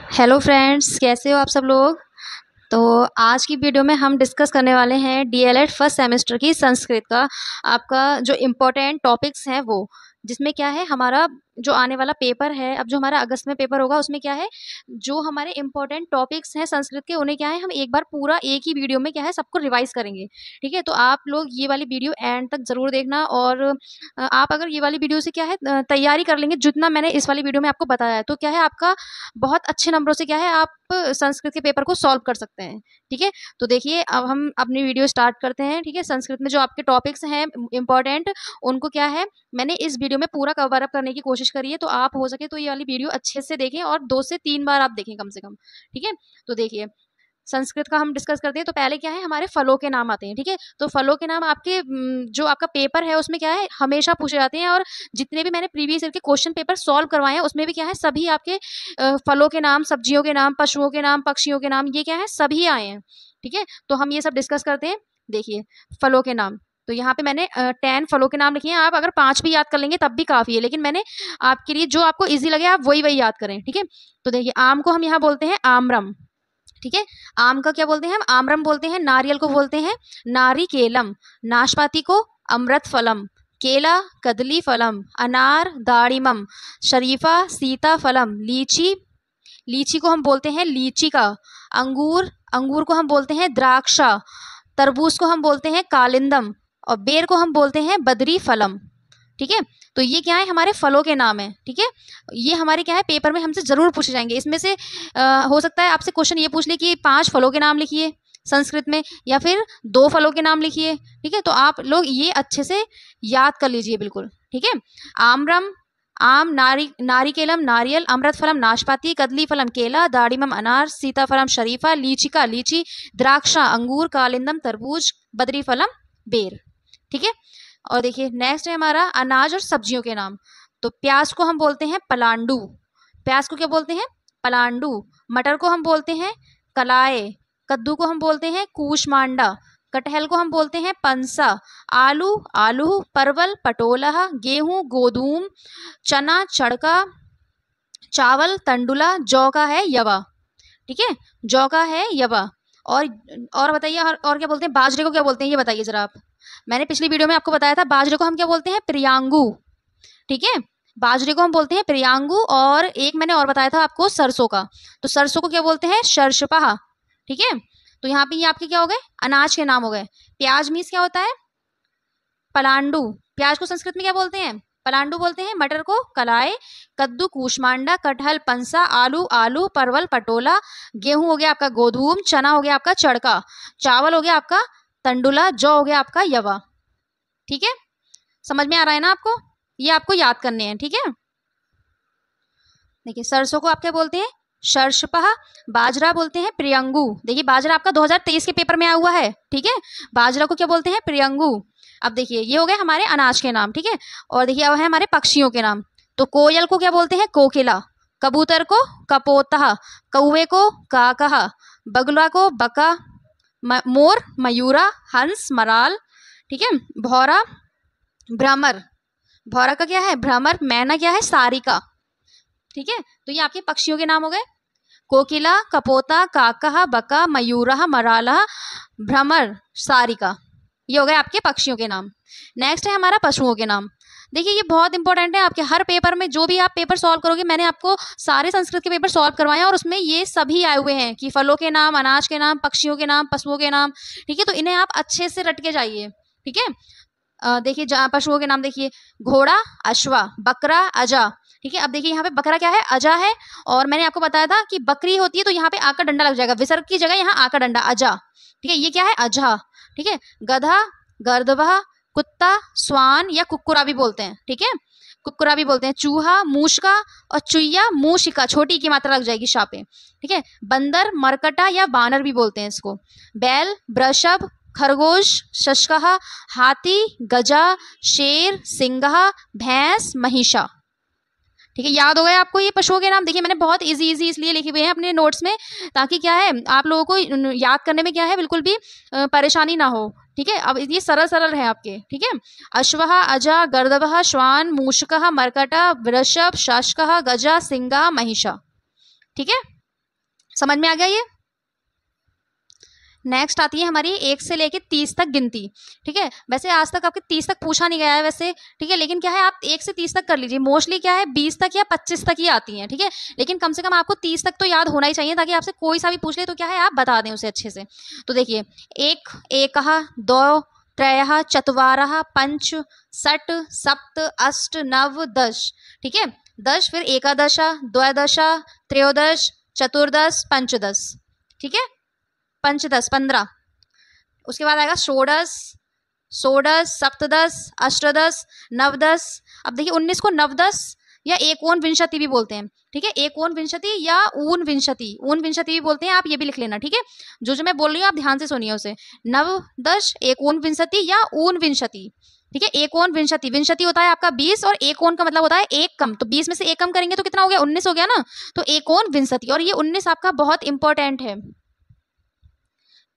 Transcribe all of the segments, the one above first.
Hello friends, कैसे हो आप सब लोग। तो आज की वीडियो में हम डिस्कस करने वाले हैं डीएलएड फर्स्ट सेमेस्टर की संस्कृत का आपका जो इम्पोर्टेंट टॉपिक्स हैं वो, जिसमें क्या है हमारा जो आने वाला पेपर है, अब जो हमारा अगस्त में पेपर होगा उसमें क्या है जो हमारे इम्पोर्टेंट टॉपिक्स हैं संस्कृत के, उन्हें क्या है हम एक बार पूरा एक ही वीडियो में क्या है सबको रिवाइज करेंगे। ठीक है, तो आप लोग ये वाली वीडियो एंड तक जरूर देखना। और आप अगर ये वाली वीडियो से क्या है तैयारी कर लेंगे जितना मैंने इस वाली वीडियो में आपको बताया है, तो क्या है आपका बहुत अच्छे नंबरों से क्या है आप संस्कृत के पेपर को सॉल्व कर सकते हैं। ठीक है, तो देखिए अब हम अपनी वीडियो स्टार्ट करते हैं। ठीक है, संस्कृत में जो आपके टॉपिक्स हैं इम्पोर्टेंट, उनको क्या है मैंने इस वीडियो में पूरा कवर अप करने की कोशिश करी है। तो आप हो सके तो ये वाली वीडियो अच्छे से देखें और 2 से 3 बार आप देखें कम से कम। ठीक है, तो देखिए संस्कृत का हम डिस्कस करते हैं। तो पहले क्या है हमारे फलों के नाम आते हैं। ठीक है, तो फलों के नाम आपके जो आपका पेपर है उसमें क्या है हमेशा पूछे जाते हैं, और जितने भी मैंने प्रीवियस ईयर के क्वेश्चन पेपर सॉल्व करवाए हैं उसमें भी क्या है सभी आपके फलों के नाम, सब्जियों के नाम, पशुओं के नाम, पक्षियों के नाम, ये क्या है सभी आए हैं। ठीक है, तो हम ये सब डिस्कस करते हैं। देखिए फलों के नाम, तो यहाँ पे मैंने 10 फलों के नाम लिखे हैं। आप अगर 5 भी याद कर लेंगे तब भी काफी है, लेकिन मैंने आपके लिए जो आपको इजी लगे आप वही वही याद करें। ठीक है, तो देखिए आम को हम यहाँ बोलते हैं आम्रम। ठीक है, आम का क्या बोलते हैं हम आम्रम बोलते हैं। नारियल को बोलते हैं नारिकेलम। नाशपाती को अमृत फलम। केला कदली फलम। अनार दाड़िमम। शरीफा सीता फलम। लीची, लीची को हम बोलते हैं लीची का। अंगूर, अंगूर को हम बोलते हैं द्राक्षा। तरबूज को हम बोलते हैं कालिंदम। और बेर को हम बोलते हैं बदरी फलम। ठीक है, तो ये क्या है हमारे फलों के नाम है। ठीक है, ये हमारे क्या है पेपर में हमसे जरूर पूछे जाएंगे। इसमें से हो सकता है आपसे क्वेश्चन ये पूछ ले कि 5 फलों के नाम लिखिए संस्कृत में, या फिर 2 फलों के नाम लिखिए। ठीक है, तो आप लोग ये अच्छे से याद कर लीजिए बिल्कुल। ठीक है, आम्रम आम, नारिकेलम नारियल, अमृत फलम नाशपाती, कदली फलम केला, दाड़िमम अनार, सीताफलम शरीफा, लीचिका लीची, द्राक्षा अंगूर, कालिंदम तरबूज, बदरी फलम बेर। ठीक है, और देखिए नेक्स्ट है हमारा अनाज और सब्जियों के नाम। तो प्याज को हम बोलते हैं पलांडू। प्याज को क्या बोलते हैं पलांडू। मटर को हम बोलते हैं कलाए। कद्दू को हम बोलते हैं कूशमांडा। कटहल को हम बोलते हैं पंसा। आलू आलू, परवल पटोला, गेहूं गोदूम, चना चड़का, चावल तंडुला, जौ का है यवा। ठीक है, जौ का है यवा। और बताइए और क्या बोलते हैं बाजरे को क्या बोलते हैं ये बताइए जरा आप। मैंने पिछली वीडियो में आपको बताया था बाजरे को हम क्या बोलते हैं प्रियांगू। ठीक है, बाजरे को हम बोलते हैं प्रियांगू। और एक मैंने और बताया था आपको सरसों का, तो सरसों को क्या बोलते हैं शर्षपा। ठीक है, तो यहाँ पे ये आपके क्या हो गए अनाज के नाम हो गए। प्याज मीन्स क्या होता है पलांडू। प्याज को संस्कृत में क्या बोलते हैं पलांडू बोलते हैं। मटर को कलाए, कद्दू कूशमांडा, कटहल पंसा, आलू आलू, परवल पटोला, गेहूं हो गया आपका गोधूम, चना हो गया आपका चड़का, चावल हो गया आपका तंडुला, जौ हो गया आपका यवा। ठीक है, समझ में आ रहा है ना आपको, ये आपको याद करने हैं। ठीक है, देखिए सरसों को आप क्या बोलते हैं शर्षपा। बाजरा बोलते हैं प्रियंगू। देखिए बाजरा आपका 2023 के पेपर में आया हुआ है। ठीक है, बाजरा को क्या बोलते हैं प्रियंगू। अब देखिए ये हो गए हमारे अनाज के नाम। ठीक है, और देखिए अब है हमारे पक्षियों के नाम। तो कोयल को क्या बोलते हैं कोकिला। कबूतर को कपोता, कौवे को काकहा, बगुला को बका, मोर मयूरा, हंस मराल। ठीक है, भौरा भ्रमर। भौरा का क्या है भ्रमर। मैना क्या है सारिका। ठीक है, तो ये आपके पक्षियों के नाम हो गए कोकिला, कपोता, काकहा, बका, मयूरा, मराला, भ्रमर, सारिका। ये हो गए आपके पक्षियों के नाम। नेक्स्ट है हमारा पशुओं के नाम। देखिए ये बहुत इंपॉर्टेंट है आपके हर पेपर में, जो भी आप पेपर सॉल्व करोगे, मैंने आपको सारे संस्कृत के पेपर सॉल्व करवाए हैं और उसमें ये सभी आए हुए हैं कि फलों के नाम, अनाज के नाम, पक्षियों के नाम, पशुओं के नाम। ठीक है, तो इन्हें आप अच्छे से रट के जाइए। ठीक है, देखिए पशुओं के नाम देखिए घोड़ा अश्वा, बकरा अजा। ठीक है, अब देखिए यहाँ पे बकरा क्या है अजा है, और मैंने आपको बताया था कि बकरी होती है तो यहाँ पे आ का डंडा लग जाएगा, विसर्ग की जगह यहाँ आ का डंडा अजा। ठीक है, ये क्या है अजा। ठीक है, गधा गर्दभा, कुत्ता स्वान या कुक्कुरा भी बोलते हैं। ठीक है, कुक्कुरा भी बोलते हैं। चूहा मूषका, और चुईया मूषिका, छोटी की मात्रा लग जाएगी शा पे। ठीक है, बंदर मरकटा या बानर भी बोलते हैं इसको। बैल वृषभ, खरगोश शशकहा, हाथी गजा, शेर सिंघा, भैंस महिषा। ठीक है, याद हो गए आपको ये पशुओं के नाम। देखिए मैंने बहुत इजी इजी इसलिए लिखे हुए हैं अपने नोट्स में, ताकि क्या है आप लोगों को याद करने में क्या है बिल्कुल भी परेशानी ना हो। ठीक है, अब ये सरल सरल है आपके। ठीक है, अश्वः अजा गर्दभः श्वान मूषकः मर्कटः वृषभ शशकः गजा सिंघः महिषा। ठीक है, समझ में आ गया ये। नेक्स्ट आती है हमारी 1 से लेके 30 तक गिनती। ठीक है, वैसे आज तक आपके 30 तक पूछा नहीं गया है वैसे, ठीक है, लेकिन क्या है आप 1 से 30 तक कर लीजिए। मोस्टली क्या है 20 तक या 25 तक ही आती हैं, ठीक है, लेकिन कम से कम आपको 30 तक तो याद होना ही चाहिए, ताकि आपसे कोई सा भी पूछ ले तो क्या है आप बता दें उसे अच्छे से। तो देखिए, एक, एकः, दो, त्रयः, चत्वारः, पंच, षट्, सप्त, अष्ट, नव, दश। ठीक है, 10, फिर एकादश, द्वादश, त्रयोदश, चतुर्दश, पंचदश। ठीक है, पंचदश 15। उसके बाद आएगा षोडश, षोडश, सप्तदश, अष्टदश, नवदश। अब देखिए 19 को नवदश या एकोन विंशति भी बोलते हैं। ठीक है, एकोन विंशति या ऊन विंशति, ऊन विंशति भी बोलते हैं, आप ये भी लिख लेना। ठीक है, जो मैं बोल रही हूँ आप ध्यान से सुनिए उसे। नवदश, एकोन विंशति या ऊन विंशति। ठीक है, एकोन विंशति, विंशति होता है आपका 20 और एकोन का मतलब होता है एक कम, तो 20 में से एक कम करेंगे तो कितना हो गया 19 हो गया ना, तो एकोन विंशति। और ये 19 आपका बहुत इंपॉर्टेंट है।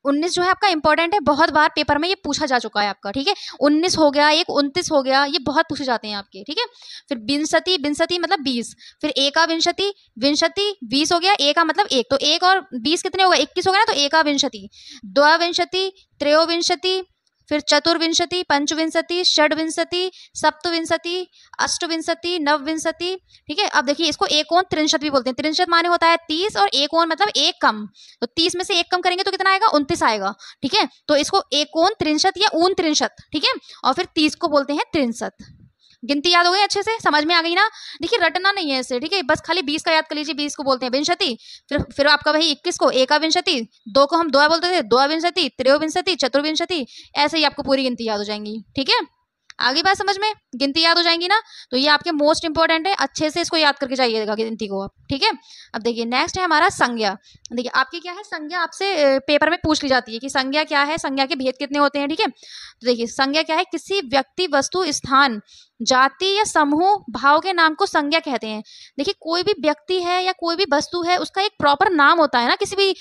19 जो है आपका इंपॉर्टेंट है, बहुत बार पेपर में ये पूछा जा चुका है आपका। ठीक है, 19 हो गया, एक 29 हो गया, ये बहुत पूछे जाते हैं आपके। ठीक है, फिर विंशति, विंशति मतलब 20, फिर एका विंशति, विंशति 20 हो गया, एका मतलब एक, तो एक और 20 कितने हो गए 21 हो गया ना, तो एका विंशति, द्वाविंशति, त्रयोविंशति, फिर चतुर्विंशति, पंचविंशति, षड्विंशति, सप्तविंशति, अष्टविंशति, नवविंशति। ठीक है, अब देखिए इसको एकोन त्रिंशत भी बोलते हैं। त्रिंशत माने होता है 30 और एकोन मतलब एक कम, तो 30 में से एक कम करेंगे तो कितना आएगा 29 आएगा। ठीक है, तो इसको एकोन त्रिंशत या ऊन त्रिंशत। ठीक है, और फिर 30 को बोलते हैं त्रिंशत। गिनती याद हो गई अच्छे से, समझ में आ गई ना। देखिए रटना नहीं है ऐसे, ठीक है, बस खाली 20 का याद कर लीजिए। 20 को बोलते हैं विंशति, फिर आपका भाई 21 को एका विंशति, 2 को हम द्वा बोलते थे द्वाविंशति, त्रयोविंशति, चतुर्विंशति, ऐसे ही आपको पूरी गिनती याद हो जाएंगी। ठीक है, आगे बात समझ में, गिनती याद हो जाएंगी ना, तो ये आपके मोस्ट इंपॉर्टेंट है, अच्छे से इसको याद करके जाइएगा गिनती को आप। ठीक है, अब देखिए नेक्स्ट है हमारा संज्ञा। देखिए आपकी क्या है संज्ञा, आपसे पेपर में पूछ ली जाती है कि संज्ञा क्या है, संज्ञा के भेद कितने होते हैं। ठीक है, तो देखिए संज्ञा क्या है, किसी व्यक्ति, वस्तु, स्थान, जाति या समूह, भाव के नाम को संज्ञा कहते हैं। देखिए कोई भी व्यक्ति है या कोई भी वस्तु है, उसका एक प्रॉपर नाम होता है ना किसी भी।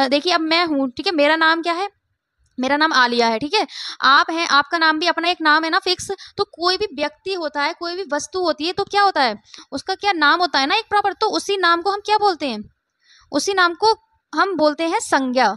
देखिए अब मैं हूँ, ठीक है, मेरा नाम क्या है, मेरा नाम आलिया है। ठीक है, आप हैं, आपका नाम भी अपना एक नाम है ना फिक्स। तो कोई भी व्यक्ति होता है, कोई भी वस्तु होती है, तो क्या होता है उसका क्या नाम होता है ना एक प्रॉपर, तो उसी नाम को हम क्या बोलते हैं, उसी नाम को हम बोलते हैं संज्ञा।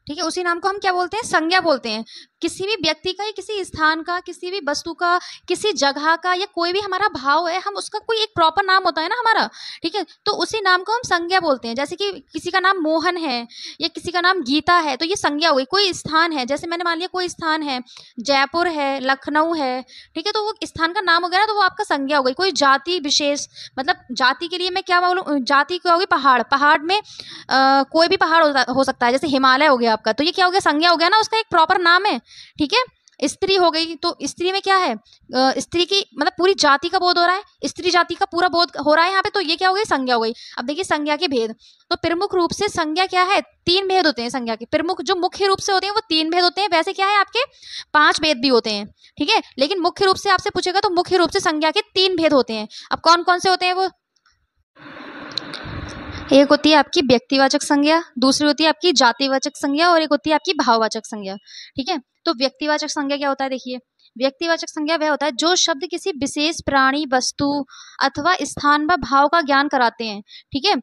ठीक है, उसी नाम को हम क्या बोलते हैं संज्ञा बोलते हैं। किसी भी व्यक्ति का या किसी स्थान का, किसी भी वस्तु का, किसी जगह का, या कोई भी हमारा भाव है, हम उसका कोई एक प्रॉपर नाम होता है ना हमारा। ठीक है, तो उसी नाम को हम संज्ञा बोलते हैं। जैसे कि किसी का नाम मोहन है या किसी का नाम गीता है, तो ये संज्ञा हो गई। कोई स्थान है, जैसे मैंने मान लिया कोई स्थान है जयपुर है, लखनऊ है, ठीक है, तो वो स्थान का नाम हो गया ना, तो वो आपका संज्ञा हो गई। कोई जाति विशेष, मतलब जाति के लिए मैं क्या बोलूँ, जाति क्या होगी, पहाड़, पहाड़ में कोई भी पहाड़ हो सकता है, जैसे हिमालय हो गया आपका, तो ये क्या हो गया संज्ञा हो गया ना, उसका एक प्रॉपर नाम है। ठीक है, स्त्री हो गई, तो स्त्री में क्या है, स्त्री की मतलब पूरी जाति का बोध हो रहा है, स्त्री जाति का पूरा बोध हो रहा है यहाँ पे, तो ये क्या हो गई संज्ञा हो गई। अब देखिए संज्ञा के भेद, तो प्रमुख रूप से संज्ञा क्या है, 3 भेद होते हैं संज्ञा के। प्रमुख जो मुख्य रूप से होते हैं वो 3 भेद होते हैं, वैसे क्या है आपके 5 भेद भी होते हैं। ठीक है, लेकिन मुख्य रूप से आपसे पूछेगा तो मुख्य रूप से संज्ञा के 3 भेद होते हैं। अब कौन कौन से होते हैं वो, एक होती है आपकी व्यक्तिवाचक संज्ञा, दूसरी होती है आपकी जातिवाचक संज्ञा, और एक होती है आपकी भाववाचक संज्ञा। ठीक है, तो व्यक्तिवाचक संज्ञा क्या होता है, देखिए व्यक्तिवाचक संज्ञा वह होता है जो शब्द किसी विशेष प्राणी, वस्तु अथवा स्थान व भाव का ज्ञान कराते हैं। ठीक है,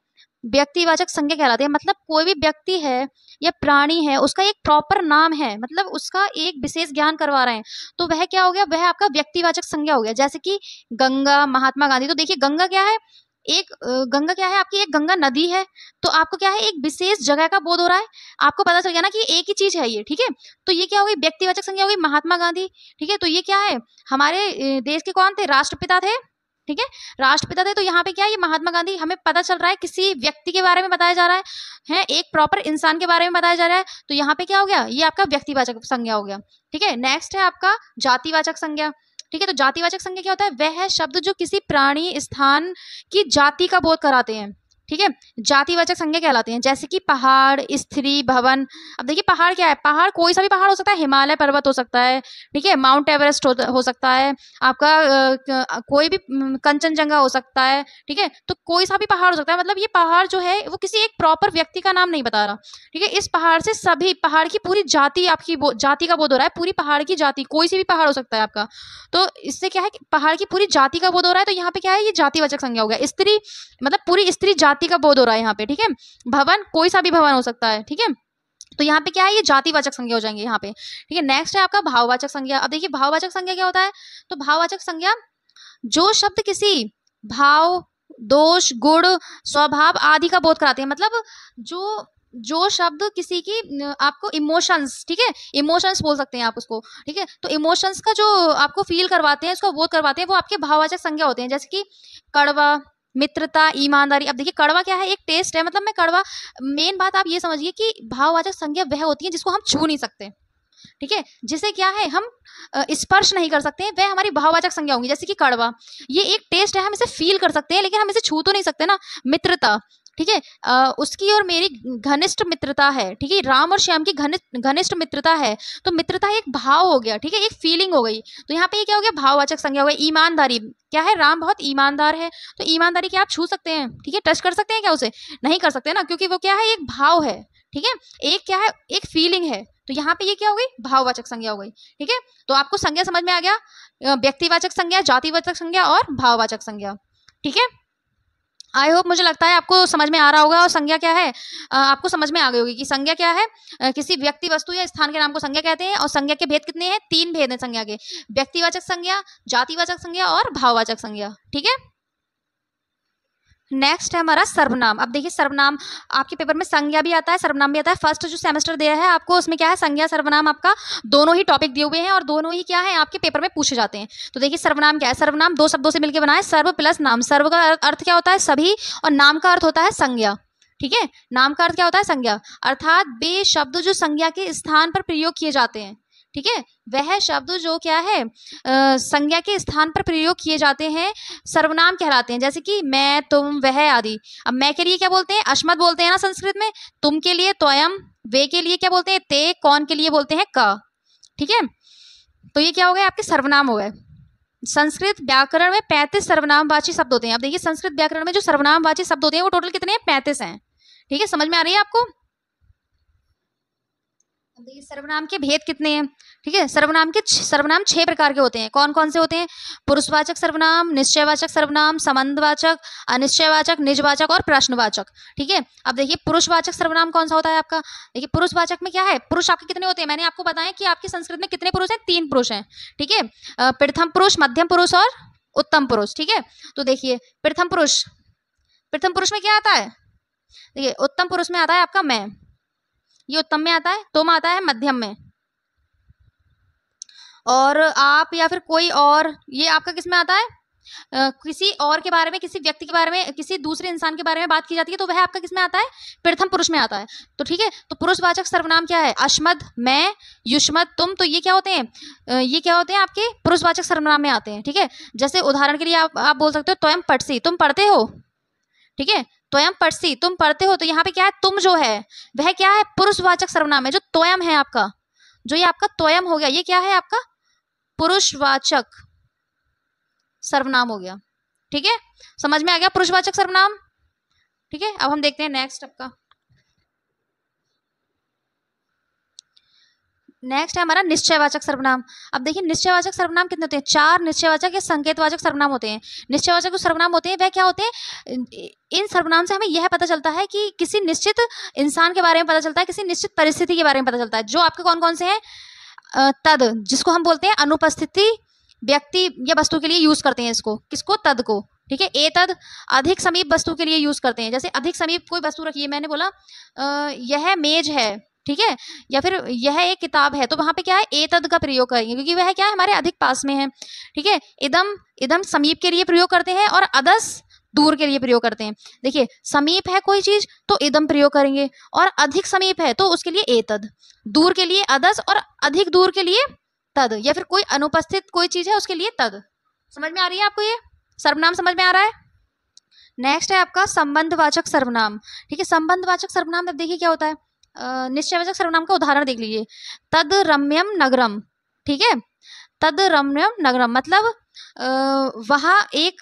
व्यक्तिवाचक संज्ञा कहलाते हैं, मतलब कोई भी व्यक्ति है या प्राणी है, उसका एक प्रॉपर नाम है, मतलब उसका एक विशेष ज्ञान करवा रहे हैं, तो वह क्या हो गया, वह आपका व्यक्तिवाचक संज्ञा हो गया। जैसे कि गंगा, महात्मा गांधी, तो देखिए गंगा क्या है, गंगा क्या है आपकी, एक गंगा नदी है, तो आपको क्या है एक विशेष जगह का बोध हो रहा है, आपको पता चल गया ना कि एक ही चीज है ये। ठीक है, तो ये क्या हो गई व्यक्तिवाचक संज्ञा हो गई, महात्मा गांधी। ठीक है, तो ये क्या है, हमारे देश के कौन थे, राष्ट्रपिता थे। ठीक है, राष्ट्रपिता थे, तो यहाँ पे क्या है, ये महात्मा गांधी, हमें पता चल रहा है किसी व्यक्ति के बारे में बताया जा रहा है, एक प्रॉपर इंसान के बारे में बताया जा रहा है, तो यहाँ पे क्या हो गया, ये आपका व्यक्तिवाचक संज्ञा हो गया। ठीक है, नेक्स्ट है आपका जातिवाचक संज्ञा। ठीक है, तो जातिवाचक संज्ञा क्या होता है, वह है शब्द जो किसी प्राणी, स्थान की जाति का बोध कराते हैं। ठीक ठीक है। जातिवाचक संज्ञा कहलाते हैं, जैसे कि पहाड़, स्त्री, भवन। अब देखिए पहाड़ क्या है, पहाड़ कोई सा भी पहाड़ हो सकता है, हिमालय पर्वत हो सकता है, ठीक है, माउंट एवरेस्ट हो सकता है, आपका कोई भी कंचनजंगा हो सकता है, ठीक है। तो कोई सा भी पहाड़ हो सकता है, मतलब ये पहाड़ जो है वो किसी एक प्रॉपर व्यक्ति का नाम नहीं बता रहा, ठीक है। इस पहाड़ से सभी पहाड़ की पूरी जाति, आपकी जाति का बोध हो रहा है, पूरी पहाड़ की जाति, कोई सी भी पहाड़ हो सकता है आपका। तो इससे क्या है कि पहाड़ की पूरी जाति का बोध हो रहा है, तो यहाँ पे क्या है, ये जातिवाचक संज्ञा हो गया। स्त्री मतलब पूरी स्त्री जाति का बोध हो रहा है यहाँ पे, ठीक है। भवन कोई सा भी भवन हो सकता है, ठीक है। तो यहाँ पे क्या है, ये जातिवाचक संज्ञा हो जाएंगे यहाँ पे, ठीक है। नेक्स्ट है आपका भाववाचक संज्ञा। अब देखिए भाववाचक संज्ञा क्या होता है, तो भाववाचक संज्ञा जो शब्द किसी भाव, दोष, गुण, स्वभाव आदि का बोध कराते हैं, मतलब जो शब्द किसी की आपको इमोशंस, ठीक है, इमोशंस बोल सकते हैं आप उसको, ठीक है। तो इमोशंस का जो आपको फील करवाते हैं, उसको बोध करवाते हैं, वो आपके भाववाचक संज्ञा होते हैं, जैसे कि कड़वा, मित्रता, ईमानदारी। अब देखिए कड़वा क्या है, एक टेस्ट है, मतलब मैं कड़वा, मेन बात आप ये समझिए कि भाववाचक संज्ञा वह होती है जिसको हम छू नहीं सकते, ठीक है, जिसे क्या है हम स्पर्श नहीं कर सकते, वह हमारी भाववाचक संज्ञा होंगी। जैसे कि कड़वा, ये एक टेस्ट है, हम इसे फील कर सकते हैं लेकिन हम इसे छू तो नहीं सकते ना। मित्रता, ठीक है, उसकी और मेरी घनिष्ठ मित्रता है, ठीक है, राम और श्याम की घनिष्ठ मित्रता है, तो मित्रता एक भाव हो गया, ठीक है, एक फीलिंग हो गई, तो यहाँ पे ये क्या हो गया, भाववाचक संज्ञा हो गई। ईमानदारी क्या है, राम बहुत ईमानदार है, तो ईमानदारी क्या आप छू सकते हैं, ठीक है, टच कर सकते हैं क्या उसे, नहीं कर सकते ना, क्योंकि वो क्या है, एक भाव है, ठीक है, एक क्या है, एक फीलिंग है। तो यहाँ पे ये क्या हो गई, भाववाचक संज्ञा हो गई, ठीक है। तो आपको संज्ञा समझ में आ गया, व्यक्तिवाचक संज्ञा, जातिवाचक संज्ञा और भाववाचक संज्ञा, ठीक है। आई होप, मुझे लगता है आपको समझ में आ रहा होगा, और संज्ञा क्या है आपको समझ में आ गई होगी कि संज्ञा क्या है, किसी व्यक्ति, वस्तु या स्थान के नाम को संज्ञा कहते हैं। और संज्ञा के भेद कितने हैं, 3 भेद हैं संज्ञा के, व्यक्तिवाचक संज्ञा, जातिवाचक संज्ञा और भाववाचक संज्ञा, ठीक है। नेक्स्ट है हमारा सर्वनाम। अब देखिए सर्वनाम आपके पेपर में संज्ञा भी आता है, सर्वनाम भी आता है। फर्स्ट जो सेमेस्टर दिया है आपको, उसमें क्या है, संज्ञा सर्वनाम आपका दोनों ही टॉपिक दिए हुए हैं, और दोनों ही क्या है आपके पेपर में पूछे जाते हैं। तो देखिए सर्वनाम क्या है, सर्वनाम 2 शब्दों से मिलकर बना है, सर्व प्लस नाम। सर्व का अर्थ क्या होता है, सभी, और नाम का अर्थ होता है संज्ञा, ठीक है। नाम का अर्थ क्या होता है, संज्ञा, अर्थात वे शब्द जो संज्ञा के स्थान पर प्रयोग किए जाते हैं, ठीक है, वह शब्द जो क्या है संज्ञा के स्थान पर प्रयोग किए जाते हैं सर्वनाम कहलाते हैं। जैसे कि मैं, तुम, वह आदि। अब मैं के लिए क्या बोलते हैं, अश्मत बोलते हैं ना संस्कृत में, तुम के लिए त्वयम, वे के लिए क्या बोलते हैं, ते, कौन के लिए बोलते हैं क, ठीक है। तो ये क्या हो गए, आपके सर्वनाम हो गए। संस्कृत व्याकरण में 35 सर्वनामवाची शब्द होते हैं। अब देखिए संस्कृत व्याकरण में जो सर्वनामवाची शब्द होते हैं वो टोटल कितने हैं, 35 हैं, ठीक है। समझ में आ रही है आपको। अब देखिए सर्वनाम के भेद कितने हैं, ठीक है। सर्वनाम 6 प्रकार के होते हैं। कौन कौन से होते हैं, पुरुषवाचक सर्वनाम, निश्चयवाचक सर्वनाम, संबंधवाचक, अनिश्चयवाचक, निजवाचक और प्रश्नवाचक, ठीक है। अब देखिए पुरुषवाचक सर्वनाम कौन सा होता है आपका, देखिए पुरुषवाचक में क्या है, पुरुष आपके कितने होते हैं, मैंने आपको बताया कि आपकी संस्कृत में कितने पुरुष हैं, 3 पुरुष हैं, ठीक है, प्रथम पुरुष, मध्यम पुरुष और उत्तम पुरुष, ठीक है। तो देखिए प्रथम पुरुष में क्या आता है, देखिए उत्तम पुरुष में आता है आपका मैं, ये उत्तम में आता है, तुम आता है मध्यम में, और आप या फिर कोई और, ये आपका किस में आता है, किसी और के बारे में, किसी व्यक्ति के बारे में, किसी दूसरे इंसान के बारे में बात की जाती है, तो वह आपका किस में आता है, प्रथम पुरुष में आता है। तो ठीक है, तो पुरुषवाचक सर्वनाम क्या है, अश्मद, मैं, युष्मद, तुम, तो ये क्या होते हैं, आपके पुरुषवाचक सर्वनाम में आते हैं, ठीक है। जैसे उदाहरण के लिए आप बोल सकते हो त्वयं पठसी, तुम पढ़ते हो, ठीक है, त्वयं पठसी, तुम पढ़ते हो, तो यहाँ पे क्या है, तुम जो है वह क्या है, पुरुषवाचक सर्वनाम है। जो त्वयं है आपका, जो ये आपका त्वयं हो गया, ये क्या है आपका पुरुषवाचक सर्वनाम हो गया, ठीक है। समझ में आ गया पुरुषवाचक सर्वनाम, ठीक है। अब हम देखते हैं नेक्स्ट आपका, नेक्स्ट है हमारा निश्चयवाचक सर्वनाम। अब देखिए निश्चयवाचक सर्वनाम कितने होते हैं, 4 निश्चयवाचक या संकेतवाचक सर्वनाम होते हैं। निश्चयवाचक जो सर्वनाम होते हैं वह क्या होते हैं, इन सर्वनाम से हमें यह पता चलता है कि किसी निश्चित इंसान के बारे में पता चलता है, किसी निश्चित परिस्थिति के बारे में पता चलता है। जो आपके कौन कौन से हैं, तद, जिसको हम बोलते हैं अनुपस्थिति व्यक्ति या वस्तु के लिए यूज करते हैं इसको, किसको, तद को, ठीक है। एतद अधिक समीप वस्तु के लिए यूज करते हैं। जैसे अधिक समीप कोई वस्तु रखी है, मैंने बोला यह मेज है, ठीक है, या फिर यह एक किताब है, तो वहां पे क्या है, एतद का प्रयोग करेंगे क्योंकि वह क्या है, हमारे अधिक पास में है, ठीक है। इदम समीप के लिए प्रयोग करते हैं, और अदस दूर के लिए प्रयोग करते हैं। देखिए समीप है कोई चीज तो इदम प्रयोग करेंगे, और अधिक समीप है तो उसके लिए एतद, दूर के लिए अदस, और अधिक दूर के लिए तद, या फिर कोई अनुपस्थित कोई चीज है उसके लिए तद। समझ में आ रही है आपको, ये सर्वनाम समझ में आ रहा है, नेक्स्ट है आपका संबंधवाचक सर्वनाम। ठीक है, संबंधवाचक सर्वनाम अब देखिए क्या होता है। निश्चयवाचक सर्वनाम का उदाहरण देख लीजिए, तद रम्यम नगरम। ठीक है, तद रम्यम नगरम मतलब वहाँ एक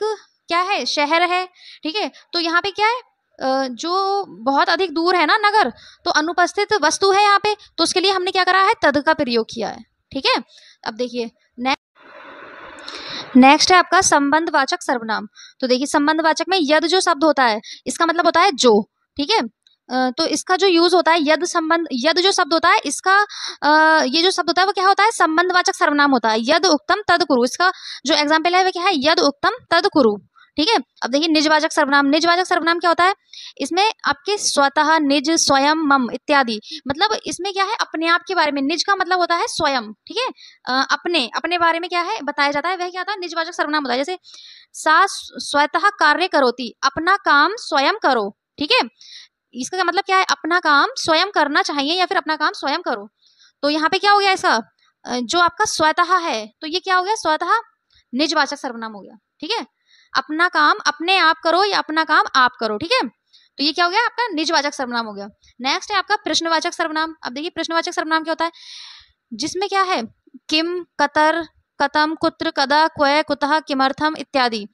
क्या है, शहर है। ठीक है, तो यहाँ पे क्या है, जो बहुत अधिक दूर है ना नगर, तो अनुपस्थित वस्तु है यहाँ पे, तो उसके लिए हमने क्या करा है, तद का प्रयोग किया है। ठीक है, अब देखिए नेक्स्ट है आपका संबंधवाचक सर्वनाम। तो देखिए संबंधवाचक में यद जो शब्द होता है, इसका मतलब होता है जो। ठीक है, तो इसका जो यूज होता है, यद संबंध, यद जो शब्द होता है इसका ये जो शब्द होता है वो क्या होता है, संबंधवाचक सर्वनाम होता है। यद उक्तम तद कुरु, इसका जो एग्जाम्पल है वो क्या है, यद उक्तम तद कुरु। ठीक है, अब देखिए निजवाचक सर्वनाम। निजवाचक सर्वनाम क्या होता है, इसमें आपके स्वतः, निज, स्वयं, मम इत्यादि, मतलब इसमें क्या है, अपने आप के बारे में। निज का मतलब होता है स्वयं। ठीक है, अपने अपने बारे में क्या है बताया जाता है, वह क्या होता है, निजवाचक सर्वनाम होता है। जैसे सा स्वतः कार्य करोति, अपना काम स्वयं करो। ठीक है, इसका मतलब क्या है, अपना काम स्वयं करना चाहिए या फिर अपना काम स्वयं करो। तो यहाँ पे क्या हो गया इसका, जो आपका स्वतः है, तो ये क्या हो गया, स्वतः निजवाचक सर्वनाम हो गया। ठीक है, अपना काम अपने आप करो या अपना काम आप करो। ठीक है, तो ये क्या हो गया, आपका निजवाचक सर्वनाम हो गया। नेक्स्ट है आपका प्रश्नवाचक सर्वनाम। अब देखिए प्रश्नवाचक सर्वनाम क्या होता है, जिसमें क्या है, किम, कतर, कतम, कुत्र, कदा, क्वय, कुतः, किमर्थम इत्यादि,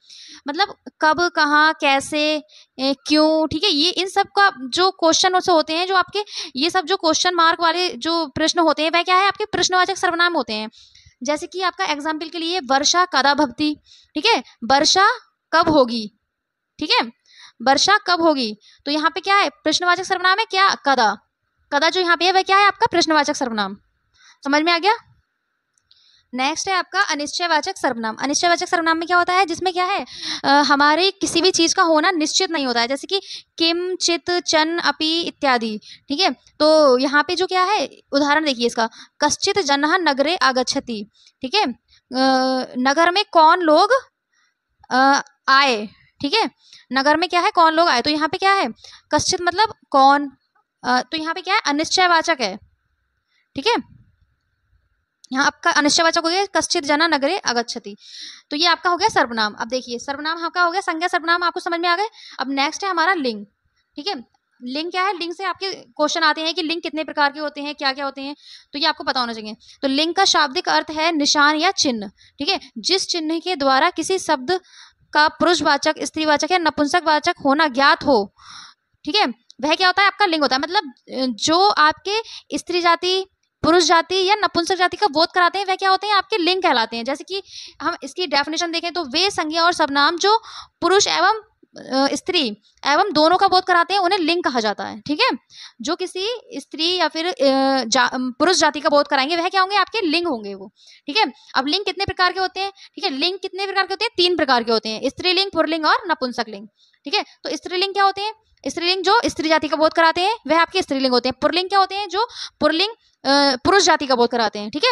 मतलब कब, कहाँ, कैसे, क्यों। ठीक है, ये इन सब का जो क्वेश्चन होते हैं, जो आपके ये सब जो क्वेश्चन मार्क वाले जो प्रश्न होते हैं, वह क्या है, आपके प्रश्नवाचक सर्वनाम होते हैं। जैसे कि आपका एग्जाम्पल के लिए, वर्षा कदा भवति। ठीक है, वर्षा कब होगी। ठीक है, वर्षा कब होगी, तो यहाँ पे क्या है, प्रश्नवाचक सर्वनाम है क्या, कदा। कदा जो यहाँ पे है वह क्या है, आपका प्रश्नवाचक सर्वनाम। समझ में आ गया। नेक्स्ट है आपका अनिश्चयवाचक सर्वनाम। अनिश्चयवाचक सर्वनाम में क्या होता है, जिसमें क्या है, हमारे किसी भी चीज का होना निश्चित नहीं होता है। जैसे कि किम, चित, चन, अपि इत्यादि। ठीक है, तो यहाँ पे जो क्या है, उदाहरण देखिए इसका, कश्चित जनः नगरे आगच्छति। ठीक है, नगर में कौन लोग आए। ठीक है, नगर में क्या है, कौन लोग आए, तो यहाँ पे क्या है, कश्चित मतलब कौन, तो यहाँ पे क्या है, अनिश्चयवाचक है। ठीक है, यहाँ आपका अनिश्चयवाचक हो गया, कश्चित जना नगरे आगच्छति। तो ये आपका हो गया सर्वनाम। अब देखिए सर्वनाम आपका हो गया, संज्ञा सर्वनाम आपको समझ में आ गए। अब नेक्स्ट है हमारा लिंग। ठीक है, लिंग क्या है, लिंग से आपके क्वेश्चन आते हैं कि लिंग कितने प्रकार के होते हैं, क्या क्या होते हैं, तो ये आपको पता होना चाहिए। तो लिंग का शाब्दिक अर्थ है निशान या चिन्ह। ठीक है, जिस चिन्ह के द्वारा किसी शब्द का पुरुषवाचक, स्त्रीवाचक या नपुंसकवाचक होना ज्ञात हो। ठीक है, वह क्या होता है, आपका लिंग होता है। मतलब जो आपके स्त्री जाति, पुरुष जाति या नपुंसक जाति का बोध कराते हैं, वह क्या होते हैं, आपके लिंग कहलाते हैं। जैसे कि हम इसकी डेफिनेशन देखें तो, वे संज्ञा और सर्वनाम जो पुरुष एवं स्त्री एवं दोनों का बोध कराते हैं, उन्हें लिंग कहा जाता है। ठीक है, जो किसी स्त्री या फिर पुरुष जाति का बोध कराएंगे, वह क्या होंगे, आपके लिंग होंगे वो। ठीक है, अब लिंग कितने प्रकार के होते हैं, ठीक है, लिंग कितने प्रकार के होते हैं, 3 प्रकार के होते हैं, स्त्रीलिंग, पुल्लिंग और नपुंसक लिंग। ठीक है, तो स्त्रीलिंग क्या होते हैं, स्त्रीलिंग जो स्त्री जाति का बोध कराते हैं वह आपके स्त्रीलिंग होते हैं। पुल्लिंग क्या होते हैं, जो पुल्लिंग पुरुष जाति का बोध कराते हैं। ठीक है,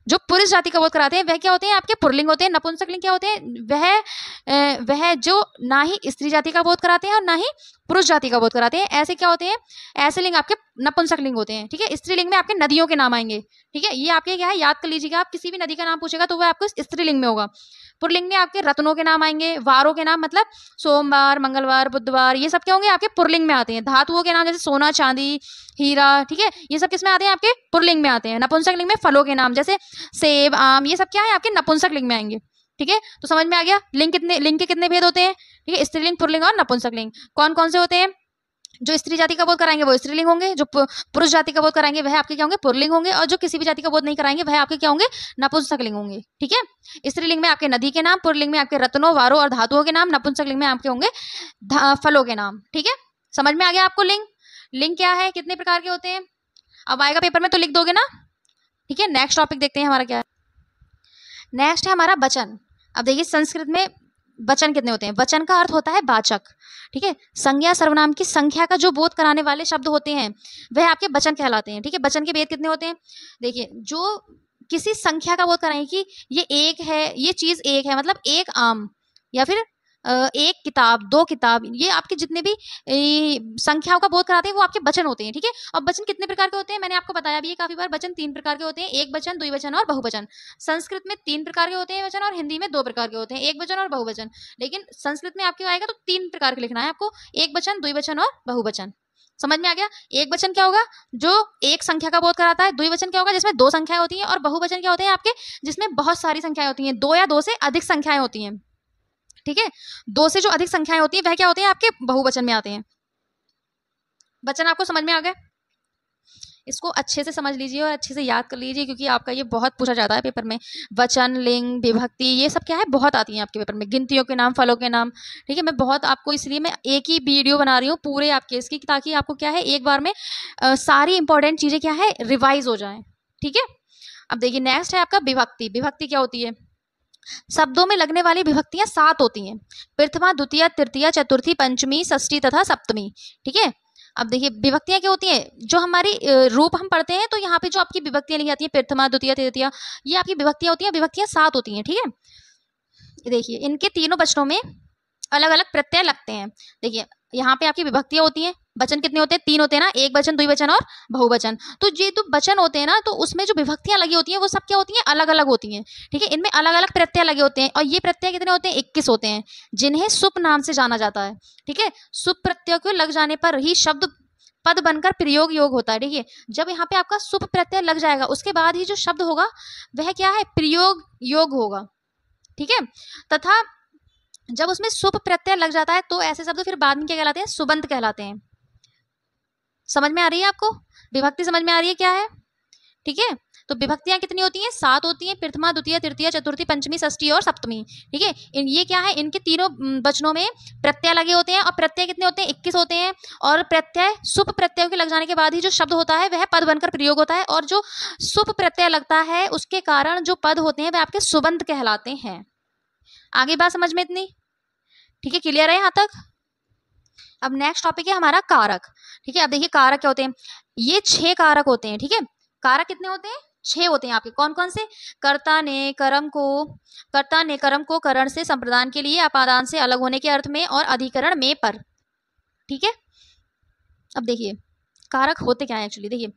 जो पुरुष जाति का बोध कराते हैं वह क्या होते हैं, आपके पुल्लिंग होते हैं। नपुंसक लिंग क्या होते हैं, वह जो ना ही स्त्री जाति का बोध कराते हैं और ना ही पुरुष जाति का बोध कराते हैं। ऐसे क्या होते हैं, ऐसे लिंग आपके नपुंसक लिंग होते हैं। ठीक है, स्त्रीलिंग में आपके नदियों के नाम आएंगे। ठीक है, ये आपके क्या है, याद कर लीजिएगा, आप किसी भी नदी का नाम पूछेगा तो वह आपको स्त्रीलिंग में होगा। पुल्लिंग में आपके रत्नों के नाम आएंगे, वारों के नाम, मतलब सोमवार, मंगलवार, बुधवार, ये सब क्या होंगे, आपके पुल्लिंग में आते हैं। धातुओं के नाम जैसे सोना, चांदी, हीरा। ठीक है, ये सब किसमें आते हैं, आपके पुल्लिंग में आते हैं। नपुंसक लिंग में फलों के नाम जैसे सेब, आम, ये सब क्या है, आपके नपुंसक लिंग में आएंगे। ठीक है, तो समझ में आ गया लिंग के कितने भेद होते हैं। ठीक है, स्त्रीलिंग, पुल्लिंग और नपुंसक लिंग कौन कौन से होते हैं। जो स्त्री जाति का बोध कराएंगे वो स्त्रीलिंग होंगे, जो पुरुष जाति का बोध कराएंगे वह आपके क्या होंगे, पुल्लिंग होंगे, और जो किसी भी जाति का बोध नहीं कराएंगे वह आपके क्या होंगे, नपुंसक लिंग होंगे। ठीक है, स्त्रीलिंग में आपके नदी के नाम, पुल्लिंग में आपके रत्नों, वारों और धातुओं के नाम, नपुंसक लिंग में आपके होंगे फलों के नाम। ठीक है, समझ में आ गया आपको लिंग, लिंग क्या है, कितने प्रकार के होते हैं। अब आएगा पेपर में तो लिख दोगे ना। ठीक है, नेक्स्ट टॉपिक देखते हैं हमारा क्या है। नेक्स्ट है हमारा वचन। अब देखिए संस्कृत में वचन कितने होते हैं। वचन का अर्थ होता है वाचक। ठीक है, संज्ञा सर्वनाम की संख्या का जो बोध कराने वाले शब्द होते हैं वह आपके वचन कहलाते हैं। ठीक है, वचन के भेद कितने होते हैं, देखिए जो किसी संख्या का बोध कराएंगे कि ये एक है, ये चीज एक है, मतलब एक आम, या फिर एक किताब, दो किताब, ये आपके जितने भी संख्याओं का बोध कराते हैं वो आपके वचन होते हैं, ठीक है। और वचन कितने प्रकार के होते हैं, मैंने आपको बताया भी है काफी बार, वचन 3 प्रकार के होते हैं, एक वचन, द्विवचन और बहुवचन। संस्कृत में 3 प्रकार के होते हैं वचन, और हिंदी में 2 प्रकार के होते हैं, एक वचन और बहुवचन। लेकिन संस्कृत में आपके आएगा तो 3 प्रकार के लिखना है आपको, एक वचन, द्विवचन और बहुवचन। समझ में आ गया। एक वचन क्या होगा, जो एक संख्या का बोध कराता है। द्विवचन क्या होगा, जिसमें 2 संख्याएं होती हैं। और बहुवचन क्या होते हैं आपके, जिसमें बहुत सारी संख्याएं होती हैं, 2 या 2 से अधिक संख्याएं होती हैं, ठीक है। 2 से जो अधिक संख्याएं होती हैं वह क्या होते हैं, आपके बहुवचन में आते हैं। वचन आपको समझ में आ गया। इसको अच्छे से समझ लीजिए और अच्छे से याद कर लीजिए, क्योंकि आपका ये बहुत पूछा जाता है पेपर में। वचन, लिंग, विभक्ति, ये सब क्या है, बहुत आती हैं आपके पेपर में। गिनतियों के नाम, फलों के नाम, ठीक है। मैं बहुत आपको, इसलिए मैं एक ही वीडियो बना रही हूँ पूरे आपके इसकी, ताकि आपको क्या है, एक बार में सारी इंपॉर्टेंट चीजें क्या है, रिवाइज हो जाए, ठीक है। अब देखिए नेक्स्ट है आपका विभक्ति। विभक्ति क्या होती है, शब्दों में लगने वाली विभक्तियां 7 होती हैं, प्रथमा, द्वितीय, तृतीय, चतुर्थी, पंचमी, षष्ठी तथा सप्तमी, ठीक है। अब देखिए विभक्तियां क्या होती हैं, जो हमारी रूप हम पढ़ते हैं तो यहाँ पे जो आपकी विभक्तियां लिखी जाती है, प्रथमा, द्वितीय, तृतीय, ये आपकी विभक्तियां होती हैं। विभक्तियां 7 होती हैं, ठीक है। देखिए इनके तीनों वचनों में अलग अलग प्रत्यय लगते हैं। देखिए यहाँ पे आपकी विभक्तियां होती हैं, वचन कितने होते हैं, 3 होते हैं ना, एक वचन, द्विवचन और बहुवचन। तो ये जो वचन होते हैं ना, तो उसमें जो विभक्तियां लगी होती हैं वो सब क्या होती हैं, अलग अलग होती हैं, ठीक है। इनमें अलग अलग प्रत्यय लगे होते हैं, और ये प्रत्यय कितने होते हैं, 21 होते हैं, जिन्हें सुप नाम से जाना जाता है, ठीक है। सुप प्रत्यय को लग जाने पर ही शब्द पद बनकर प्रयोग योग होता है, ठीक है। जब यहाँ पे आपका सुप प्रत्यय लग जाएगा, उसके बाद ही जो शब्द होगा वह क्या है, प्रयोग योग होगा, ठीक है। तथा जब उसमें सुप प्रत्यय लग जाता है तो ऐसे शब्द फिर बाद में क्या कहलाते हैं, सुबंत कहलाते हैं। समझ में आ रही है आपको, विभक्ति समझ में आ रही है क्या है, ठीक है। तो विभक्तियां कितनी होती हैं, 7 होती हैं, प्रथमा, द्वितीय, तृतीय, चतुर्थी, पंचमी, षष्ठी और सप्तमी, ठीक है। ये क्या है, इनके तीनों वचनों में प्रत्यय लगे होते हैं, और प्रत्यय कितने होते हैं, 21 होते हैं। और प्रत्यय सुप प्रत्यय के लग जाने के बाद ही जो शब्द होता है वह पद बनकर प्रयोग होता है, और जो सुप प्रत्यय लगता है उसके कारण जो पद होते हैं वह आपके सुबंत कहलाते हैं। आगे बात समझ में इतनी, ठीक है, क्लियर है यहाँ तक। अब नेक्स्ट टॉपिक है हमारा कारक, ठीक है। अब देखिए कारक क्या होते हैं, ये 6 कारक होते हैं, ठीक है। कारक कितने होते हैं, 6 होते हैं आपके। कौन कौन से, कर्ता ने कर्म को करण से संप्रदान के लिए, अपादान से अलग होने के अर्थ में, और अधिकरण में पर, ठीक है। अब देखिए कारक होते क्या है एक्चुअली, देखिए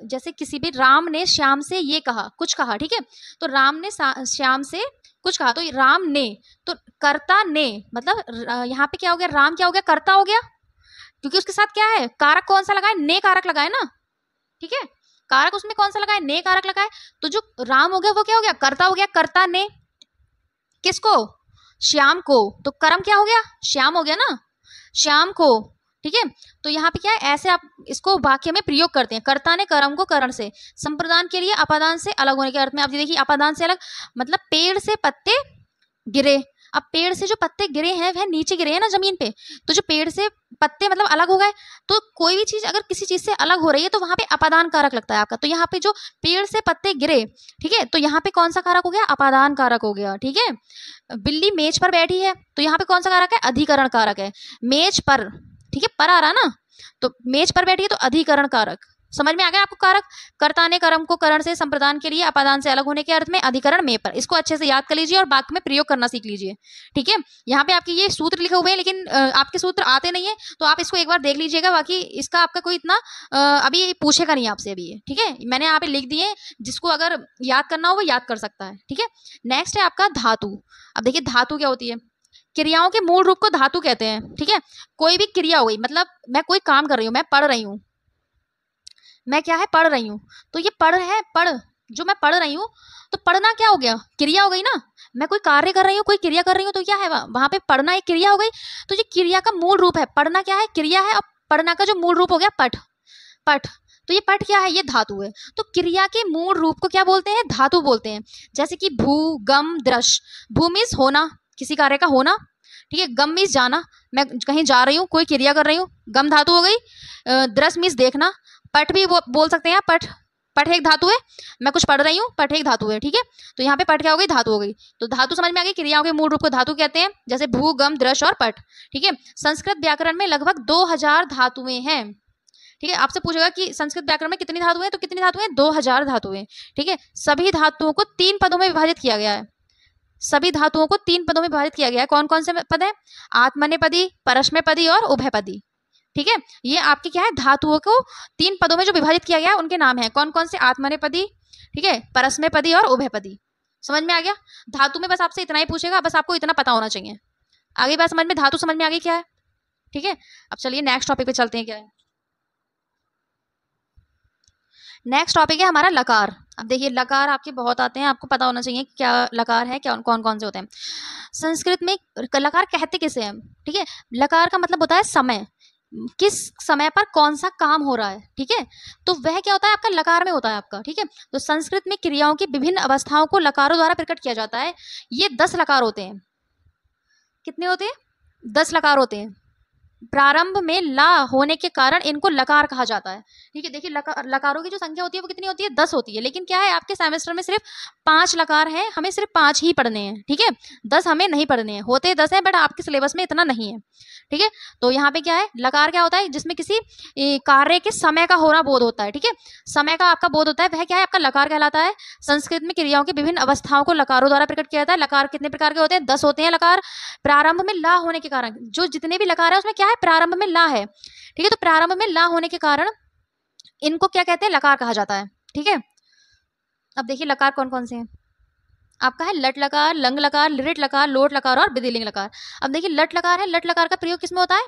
जैसे किसी भी, राम ने श्याम से ये कहा, कुछ कहा, ठीक है। तो राम ने श्याम से कुछ कहा, तो राम ने, तो कर्ता ने, मतलब यहाँ पे क्या हो गया, राम क्या हो गया, कर्ता हो गया, क्योंकि उसके साथ क्या है, कारक कौन सा लगा है, ने कारक लगा है ना, ठीक है। कारक उसमें कौन सा लगा है, ने कारक लगा है। तो जो राम हो गया वो क्या हो गया, कर्ता हो गया। कर्ता ने किसको, श्याम को, तो कर्म क्या हो गया, श्याम हो गया ना, श्याम को, ठीक है। तो यहाँ पे क्या है, ऐसे आप इसको वाक्य में प्रयोग करते हैं, कर्ता ने कर्म को करण से संप्रदान के लिए, अपादान से अलग होने के अर्थ में। अब देखिए अपादान से अलग मतलब पेड़ से पत्ते गिरे। अब पेड़ से जो पत्ते गिरे हैं वह नीचे गिरे हैं ना जमीन पे, तो जो पेड़ से पत्ते मतलब अलग हो गए, तो कोई भी चीज अगर किसी चीज से अलग हो रही है तो वहां पे अपादान कारक लगता है आपका। तो यहाँ पे जो पेड़ से पत्ते गिरे, ठीक है, तो यहाँ पे कौन सा कारक हो गया, अपादान कारक हो गया, ठीक है। बिल्ली मेज पर बैठी है, तो यहाँ पे कौन सा कारक है, अधिकरण कारक है। मेज पर, ठीक है, पर आ रहा ना, तो मेज पर बैठी है तो अधिकरण कारक। समझ में आ गया आपको कारक। कर्ता ने कर्म को करण से संप्रदान के लिए, अपादान से अलग होने के अर्थ में, अधिकरण में पर। इसको अच्छे से याद कर लीजिए और वाक्य में प्रयोग करना सीख लीजिए, ठीक है। यहाँ पे आपके ये सूत्र लिखे हुए हैं, लेकिन आपके सूत्र आते नहीं है, तो आप इसको एक बार देख लीजिएगा। बाकी इसका आपका कोई इतना अभी पूछेगा नहीं आपसे अभी, ठीक है। मैंने यहाँ पे लिख दिए, जिसको अगर याद करना हो वो याद कर सकता है, ठीक है। नेक्स्ट है आपका धातु। अब देखिए धातु क्या होती है, क्रियाओं के मूल रूप को धातु कहते हैं, ठीक है। कोई भी क्रिया हुई, मतलब मैं कोई काम कर रही हूँ, मैं पढ़ रही हूँ, मैं क्या है, पढ़ रही हूँ, तो ये पढ़ है, पढ़, जो मैं पढ़ रही हूँ, तो पढ़ना क्या हो गया, क्रिया हो गई ना। मैं कोई कार्य कर रही हूँ, कोई क्रिया कर रही हूँ, तो क्या है वहां पे पढ़ना एक क्रिया हो गई। तो ये क्रिया का मूल रूप है, पढ़ना क्या है, क्रिया है, और पढ़ना का जो मूल रूप हो गया पठ, पठ। तो ये पठ क्या है, ये धातु है। तो क्रिया के मूल रूप को क्या बोलते हैं, धातु बोलते हैं। जैसे कि भू, गम, दृश। भू मीन्स होना, किसी कार्य का होना, ठीक है। गम मीन्स जाना, मैं कहीं जा रही हूँ, कोई क्रिया कर रही हूँ, गम धातु हो गई। दृश मीन्स देखना। पठ भी बोल सकते हैं, पठ, पठ एक धातु है, मैं कुछ पढ़ रही हूँ, पठ एक धातु है, ठीक है। तो यहाँ पे पठ क्या हो गई, धातु हो गई। तो धातु समझ में आ गई, क्रियाओं के मूल रूप को धातु कहते हैं, जैसे भू, गम, दृश और पठ, ठीक है। संस्कृत व्याकरण में लगभग 2000 धातुएं हैं, ठीक है। आपसे पूछेगा कि संस्कृत व्याकरण में कितनी धातुएं, तो कितनी धातुएं, 2000 धातुएं, ठीक है। सभी धातुओं को 3 पदों में विभाजित किया गया है, सभी धातुओं को 3 पदों में विभाजित किया गया है। कौन कौन से पद है? आत्मनेपदी, परस्मैपदी और उभयपदी। ठीक है, ये आपकी क्या है, धातुओं को 3 पदों में जो विभाजित किया गया है उनके नाम है। कौन कौन से? आत्मनेपदी, ठीक है, परस्मैपदी और उभयपदी। समझ में आ गया? धातु में बस आपसे इतना ही पूछेगा, बस आपको इतना पता होना चाहिए। आगे बात समझ में, धातु समझ में आ गई क्या है? ठीक है, अब चलिए नेक्स्ट टॉपिक पे चलते हैं। क्या है नेक्स्ट टॉपिक? है हमारा लकार। अब देखिए, लकार आपके बहुत आते हैं, आपको पता होना चाहिए क्या लकार है, क्या कौन कौन से होते हैं। संस्कृत में लकार कहते किसे हैं? ठीक है, लकार का मतलब होता है समय, किस समय पर कौन सा काम हो रहा है। ठीक है, तो वह क्या होता है आपका, लकार में होता है आपका। ठीक है, तो संस्कृत में क्रियाओं की विभिन्न अवस्थाओं को लकारों द्वारा प्रकट किया जाता है। ये 10 लकार होते हैं। कितने होते हैं? 10 लकार होते हैं। प्रारंभ में ला होने के कारण इनको लकार कहा जाता है। ठीक है, देखिए लकारों की जो संख्या होती है वो कितनी होती है? 10 होती है। लेकिन क्या है, आपके सेमेस्टर में सिर्फ 5 लकार हैं, हमें सिर्फ 5 ही पढ़ने हैं। ठीक है, 10 हमें नहीं पढ़ने हैं, होते 10 हैं बट आपके सिलेबस में इतना नहीं है। ठीक है, तो यहाँ पे क्या है, लकार क्या होता है? जिसमें किसी कार्य के समय का होना बोध होता है। ठीक है, समय का आपका बोध होता है, वह क्या है, आपका लकार कहलाता है। संस्कृत में क्रियाओं की विभिन्न अवस्थाओं को लकारों द्वारा प्रकट किया जाता है। लकार कितने प्रकार के होते हैं? 10 होते हैं लकार। प्रारंभ में ला होने के कारण, जो जितने भी लकार है उसमें क्या है, प्रारंभ में ला है। ठीक है, तो प्रारंभ में ला होने के कारण इनको क्या कहते हैं? लकार कहा जाता है। ठीक है, अब देखिए लकार कौन कौन से हैं। आपका है लट लकार, लंग लकार, लिरिट लकार, लोट लकार और विधिलिंग लकार। अब देखिए लट लकार है, लट लकार का प्रयोग किसमें होता है?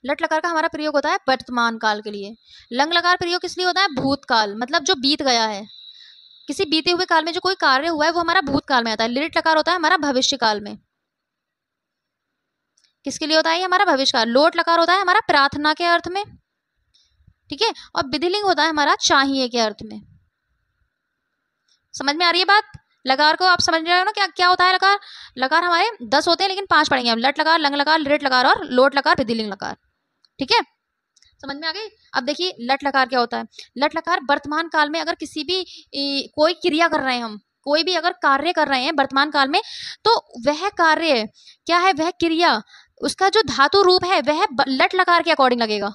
लट लकार का हमारा प्रयोग होता है वर्तमान काल के लिए। लंग लकार प्रयोग किस लिए होता है? भूतकाल, मतलब जो बीत गया है, किसी बीते हुए काल में जो कोई कार्य हुआ है वो हमारा भूतकाल में आता है। लिरिट लकार होता है हमारा भविष्य काल में। किसके लिए होता है? हमारा भविष्य काल। लोट लकार होता है हमारा प्रार्थना के अर्थ में। ठीक है, और विधिलिंग होता है हमारा चाहिए के अर्थ में। समझ में आ रही है बात? लकार को आप समझ रहे हो ना, क्या क्या होता है लकार? लकार हमारे 10 होते हैं लेकिन 5 पढ़ेंगे हम। लट लकार, लंग लकार, लिरिट लकार और लोट लकार, विधिलिंग लकार। ठीक है, समझ में आ गई? अब देखिए लट लकार क्या होता है। लट लकार वर्तमान काल में अगर किसी भी कोई क्रिया कर रहे हैं हम, कोई भी अगर कार्य कर रहे हैं वर्तमान काल में, तो वह कार्य क्या है, वह क्रिया, उसका जो धातु रूप है वह लट लकार के अकॉर्डिंग लगेगा।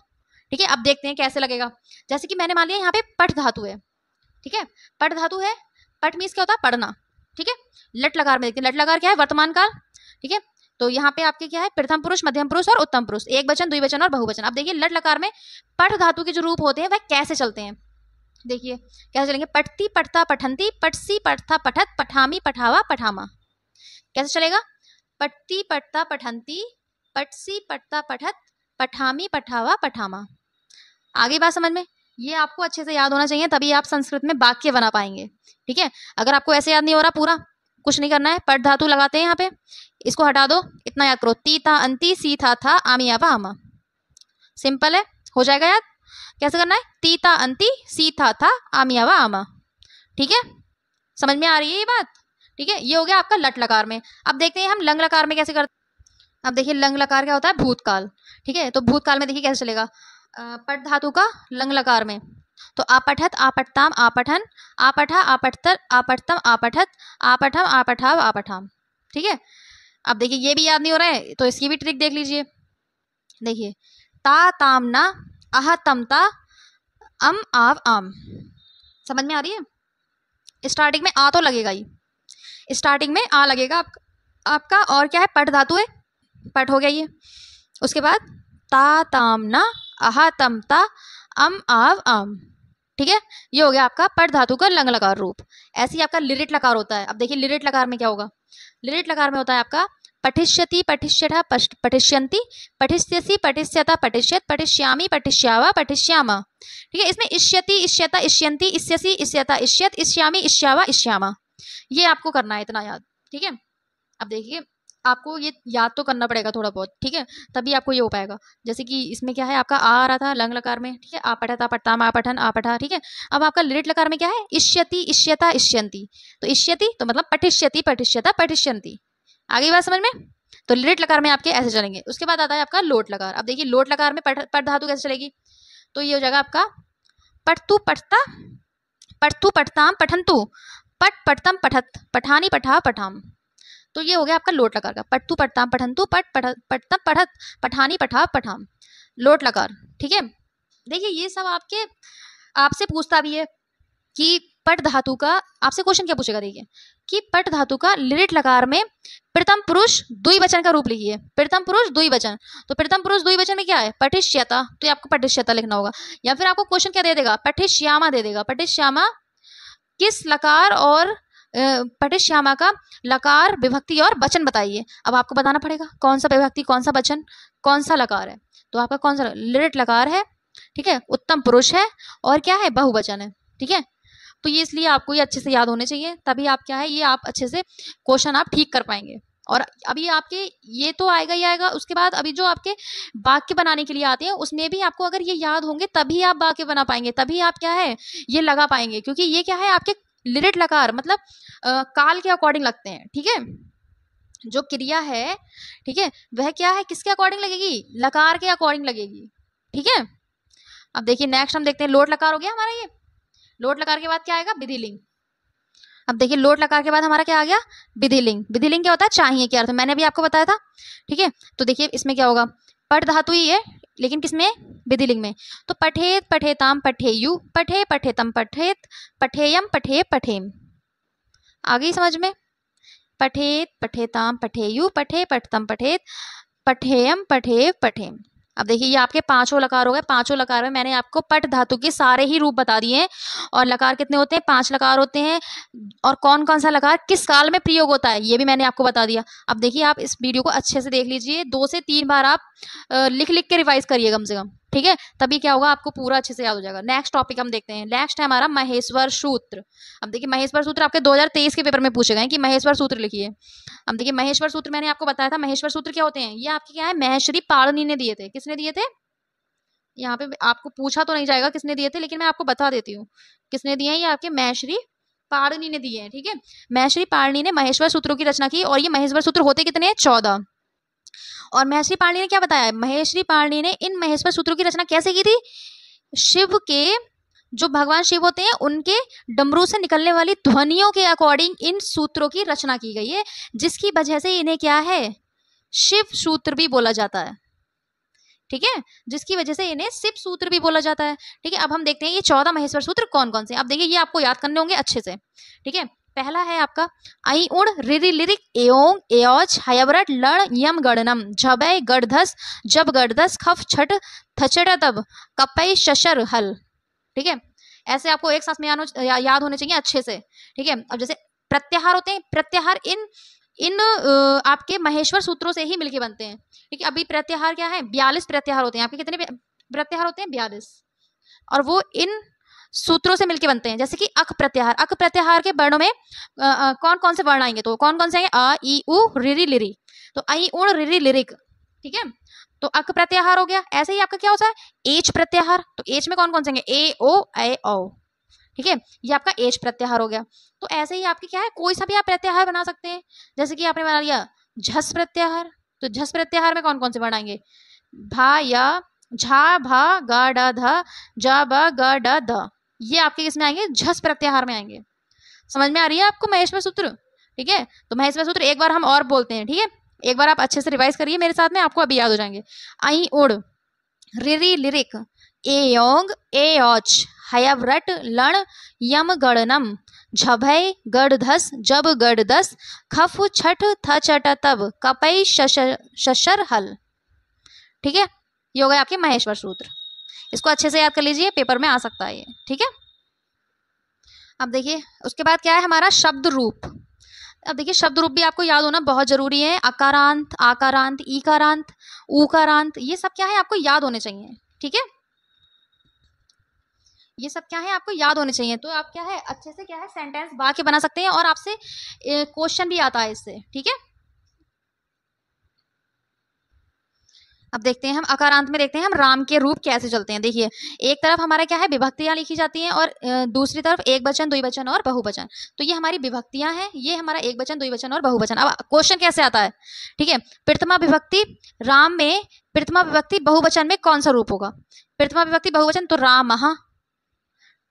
ठीक है, अब देखते हैं कैसे लगेगा। जैसे कि मैंने मान लिया यहाँ पे पठ धातु है। ठीक है, पठ धातु है, पठ मीन्स क्या होता है? पढ़ना। ठीक है, लट लकार में देखते हैं, लट लकार क्या है? वर्तमान काल। ठीक है, तो यहाँ पे आपके क्या है? प्रथम पुरुष, मध्यम पुरुष और उत्तम पुरुष, एक वचन, द्विवचन और बहुवचन। अब देखिए लट लकार में पठ धातु के जो रूप होते हैं वह कैसे चलते हैं, देखिए कैसे चलेंगे। पठती, पठता, पठंती, पठसी, पठता, पठत, पठामी, पठावा, पठामा। कैसे चलेगा? पठती, पठता, पठंती, पठसी, पठता, पठत, पठामी, पठावा, पठामा। आगे बात समझ में? ये आपको अच्छे से याद होना चाहिए, तभी आप संस्कृत में वाक्य बना पाएंगे। ठीक है, अगर आपको ऐसे याद नहीं हो रहा पूरा, कुछ नहीं करना है, पठ धातु लगाते हैं यहाँ पे, इसको हटा दो, इतना याद करो, ती था अंति, सी था आमी आवा आमा। सिंपल है, हो जाएगा याद। कैसे करना है? ती था अंति, सी था आमी आवा आमा। ठीक है, समझ में आ रही है ये बात? ठीक है, ये हो गया आपका लट लकार में। अब देखते हैं हम लंग लकार में कैसे करते हैं। अब देखिए लंग लकार क्या होता है? भूतकाल। ठीक है, तो भूतकाल में देखिए कैसे चलेगा। पठ धातु का लंग लकार में, तो आपठत, आपठताम, आपठन, आपठा, आपठतर, आपठतम, आपठत, आपठम, आपठाव, आपठाम। ठीक है, अब देखिए ये भी याद नहीं हो रहा है तो इसकी भी ट्रिक देख लीजिए। देखिए ता तामना, आह तमता, अम आव आम। समझ में आ रही है? स्टार्टिंग में आ तो लगेगा ही, स्टार्टिंग में आ लगेगा आपका। और क्या है? पठ धातु है, पठ हो गया ये। उसके बाद ता तामना, आह तमता, अम आव आम। ठीक है, ये हो गया आपका पठ धातु का लंग लकार रूप। ऐसे ही आपका लिरिट लकार होता है। अब देखिए लिरिट लकार में क्या होगा। लिरिट लकार में होता है आपका पठिष्यति, पठिष्यठा, पठिष्यन्ति, पठिष्यसि, पठिष्यता, पठिष्यत, पठिष्यामि, पठिष्यावा, पठिष्यामा। ठीक है, इसमें इष्यति, इष्यता, इष्यन्ति, इष्यसि, इष्यता, इष्यत, इष्यामि, इष्यावा, इष्यामा, ये आपको करना है इतना याद। ठीक है, अब देखिए आपको ये याद तो करना पड़ेगा थोड़ा बहुत। ठीक है, तभी आपको ये हो पाएगा। जैसे कि इसमें क्या है आपका आ रहा था लंग लकार में। ठीक है, आपठता, पठताम, आपठन, आपठा। ठीक है, अब आपका लिरिट लकार में क्या है? इष्यति, इष्यता, इष्यन्ति। तो इष्यति तो मतलब पठिष्यति, पठिष्यता, पठिष्यन्ति। आगे बात समझ में? तो लिरिट लकार में आपके ऐसे चलेंगे। उसके बाद आता है आपका लोट लकार। अब देखिए लोट लकार में पठ धातु कैसे चलेगी। तो ये हो जाएगा आपका पठतु, पठता, पठतु, पठताम, पठंतु, पठ, पठतम, पठत, पठानी, पठा, पठाम। तो ये हो गया आपका लोट लकार का। पठतु, पठताम, पठंतु, पठ, पठतम, पठत, पठानी, पठा, पठाम, लोट लकार। ठीक है, देखिए ये सब आपसे पूछता भी है कि पट धातु का, आपसे क्वेश्चन क्या पूछेगा देखिए, कि पट धातु का लिरिट लकार में प्रथम पुरुष द्विवचन का रूप लिखिए। प्रथम पुरुष द्विवचन, तो प्रथम पुरुष द्विवचन में क्या है, पठिष्यता, तो ये आपको पठिष्यता लिखना होगा। या फिर आपको क्वेश्चन क्या दे देगा, पठिष्यामा दे देगा। पठिष्यामा किस लकार और पठिष्यामा का लकार, विभक्ति और वचन बताइए। अब आपको बताना पड़ेगा कौन सा विभक्ति, कौन सा वचन, कौन सा लकार है। तो आपका कौन सा लिरिट लकार है, ठीक है, उत्तम पुरुष है और क्या है, बहुवचन है, ठीक है। तो ये इसलिए आपको ये अच्छे से याद होने चाहिए, तभी आप क्या है, ये आप अच्छे से क्वेश्चन आप ठीक कर पाएंगे। और अभी आपके ये तो आएगा ही आएगा, उसके बाद अभी जो आपके वाक्य बनाने के लिए आते हैं उसमें भी आपको अगर ये याद होंगे तभी आप वाक्य बना पाएंगे, तभी आप क्या है ये लगा पाएंगे, क्योंकि ये क्या है आपके लिरिट लकार मतलब काल के अकॉर्डिंग लगते हैं, ठीक है। जो क्रिया है, ठीक है, वह क्या है, किसके अकॉर्डिंग लगेगी, लकार के अकॉर्डिंग लगेगी, ठीक है। अब देखिए नेक्स्ट हम देखते हैं, लोट लकार हो गया हमारा ये। लोट लकार के बाद क्या आएगा, विधिलिंग। अब देखिए लोट लकार के बाद हमारा क्या आ गया, विधिलिंग। विधिलिंग क्या होता है, चाहिए क्या अर्थ, मैंने भी आपको बताया था, ठीक है। तो देखिए इसमें क्या होगा, पठ धातु ही है लेकिन किसमें, विधिलिंग में। तो पठेत पठेताम पठेयु, पठे पठेतम पठेत, पठेयम पठे पठेम। आ गई समझ में, पठेत पठेताम पठेयु, पठे पठतम पठेत, पठेयम पठे पठेम। अब देखिए ये आपके पांचों लकार हो गए। पांचों लकार में मैंने आपको पट धातु के सारे ही रूप बता दिए हैं। और लकार कितने होते हैं, 5 लकार होते हैं। और कौन कौन सा लकार किस काल में प्रयोग होता है ये भी मैंने आपको बता दिया। अब देखिए आप इस वीडियो को अच्छे से देख लीजिए, 2 से 3 बार आप लिख लिख के रिवाइज करिए कम से कम, ठीक है, तभी क्या होगा आपको पूरा अच्छे से याद हो जाएगा। नेक्स्ट टॉपिक हम देखते हैं, नेक्स्ट है हमारा महेश्वर सूत्र। अब देखिए महेश्वर सूत्र आपके 2023 के पेपर में पूछे गए कि महेश्वर सूत्र लिखिए। अब देखिए महेश्वर सूत्र मैंने आपको बताया था, महेश्वर सूत्र क्या होते हैं, ये आपके क्या है, महेश्वरी पाणिनि ने दिए थे। किसने दिए थे, यहाँ पे आपको पूछा तो नहीं जाएगा किसने दिए थे, लेकिन मैं आपको बता देती हूँ किसने दिए हैं। ये आपके महेश्वरी पाणिनि ने दिए हैं, ठीक है। महेश्वरी पाणिनि ने महेश्वर सूत्रों की रचना की और ये महेश्वर सूत्र होते कितने हैं, 14। और महेश्वरी पाणिनि ने क्या बताया, महेश्वरी पाणिनि ने इन महेश्वर सूत्रों की रचना कैसे की थी, शिव के जो भगवान शिव होते हैं उनके डमरू से निकलने वाली ध्वनियों के अकॉर्डिंग इन सूत्रों की रचना की गई है, जिसकी वजह से इन्हें क्या है, शिव सूत्र भी बोला जाता है, ठीक है, जिसकी वजह से इन्हें शिव सूत्र भी बोला जाता है, ठीक है। अब हम देखते हैं ये 14 महेश्वर सूत्र कौन कौन से। अब देखिए ये आपको याद करने होंगे अच्छे से, ठीक है। पहला है आपका आई उड़ रिरी लिरिक एओंग एओच हयवरट लड़ यम गणनम झबय गढ़धस जब गढ़धस खफ छठ थचड़ तब कपई शशर हल, ठीक है। ऐसे आपको एक साथ में याद होने चाहिए अच्छे से, ठीक है। अब जैसे प्रत्याहार होते हैं, प्रत्याहार इन आपके महेश्वर सूत्रों से ही मिलके बनते हैं, ठीक है। अभी प्रत्याहार क्या है, 42 प्रत्याहार होते हैं आपके। कितने प्रत्याहार होते हैं, 42, और वो इन सूत्रों से मिलके बनते हैं। जैसे कि अक प्रत्याहार, अक प्रत्याहार के वर्णों में कौन कौन से वर्ण आएंगे, तो कौन कौन से आएंगे, आ ई उ रिरी लिरी, तो आई उड़ रिरी लिरिक, ठीक है, तो अक प्रत्याहार हो गया। ऐसे ही आपका क्या होता है, एच प्रत्याहार, तो एच में कौन कौन से आएंगे, ए ओ ए ओ, ठीक है, ये आपका एच प्रत्याहार हो गया। तो ऐसे ही आपके क्या है, कोई सा भी आप प्रत्याहार बना सकते हैं। जैसे कि आपने बना लिया झस प्रत्याहार, तो झस प्रत्याहार में कौन कौन से वर्ण आएंगे, भा या झा भा गा डा धा जा बा गा डा ध, ये आपके किसमें आएंगे, झस प्रत्याहार में आएंगे। समझ में आ रही है आपको महेश्वर सूत्र, ठीक है। तो महेश्वर सूत्र एक बार हम और बोलते हैं, ठीक है, एक बार आप अच्छे से रिवाइज करिए मेरे साथ में, आपको अभी याद हो जाएंगे। आई उड़ रिरी लिरिक एयोंग एओच हयवरट लण यम गणनम झभय गढ़धस जब गढ़दस खफ छठ थ चट तब कपई शशर हल, ठीक है। ये हो गए आपके महेश्वर सूत्र, इसको अच्छे से याद कर लीजिए, पेपर में आ सकता है ये, ठीक है। अब देखिए उसके बाद क्या है हमारा शब्द रूप। अब देखिए शब्द रूप भी आपको याद होना बहुत जरूरी है। अकारांत, आकारांत, ईकारांत, ऊकारांत, ये सब क्या है आपको याद होने चाहिए, ठीक है, ये सब क्या है आपको याद होने चाहिए। तो आप क्या है अच्छे से क्या है सेंटेंस वाक्य बना सकते हैं और आपसे क्वेश्चन भी आता है इससे, ठीक है। अब देखते हैं हम अकारांत में, देखते हैं हम राम के रूप कैसे चलते हैं। देखिए एक तरफ हमारा क्या है विभक्तियां लिखी जाती हैं और दूसरी तरफ एक वचन, द्विवचन और बहुवचन। तो ये हमारी विभक्तियां हैं, ये हमारा एक वचन, द्विवचन और बहुवचन। अब क्वेश्चन कैसे आता है, ठीक है, प्रथमा विभक्ति राम में प्रथमा विभक्ति बहुवचन में कौन सा रूप होगा, प्रथमा विभक्ति बहुवचन तो रामः,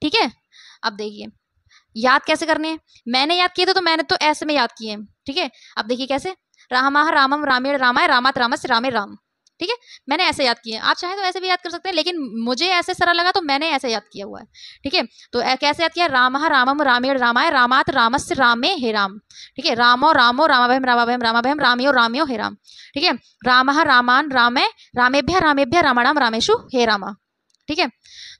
ठीक है। अब देखिए याद कैसे करने हैं, मैंने याद किए थे तो मैंने तो ऐसे में याद किए हैं, ठीक है। अब देखिए कैसे, रामः रामम रामेण रामाय रामात रामस्य रामे राम, ठीक है, मैंने ऐसे याद किया है। आप चाहे तो ऐसे भी याद कर सकते हैं, लेकिन मुझे ऐसे सरल लगा तो मैंने ऐसे याद किया हुआ है। ठीक है, तो कैसे याद किया, रामः रामम रामेण रामाय रामात रामस्य रामे हे राम। ठीक है, रामो रामो रामाभयम रामाभयम रामाभयम रामियो रामियो हे राम। ठीक है, रामः रामान रामे रामेभ्य रामेभ्य रामाणाम रामेशु हे रामा। ठीक है,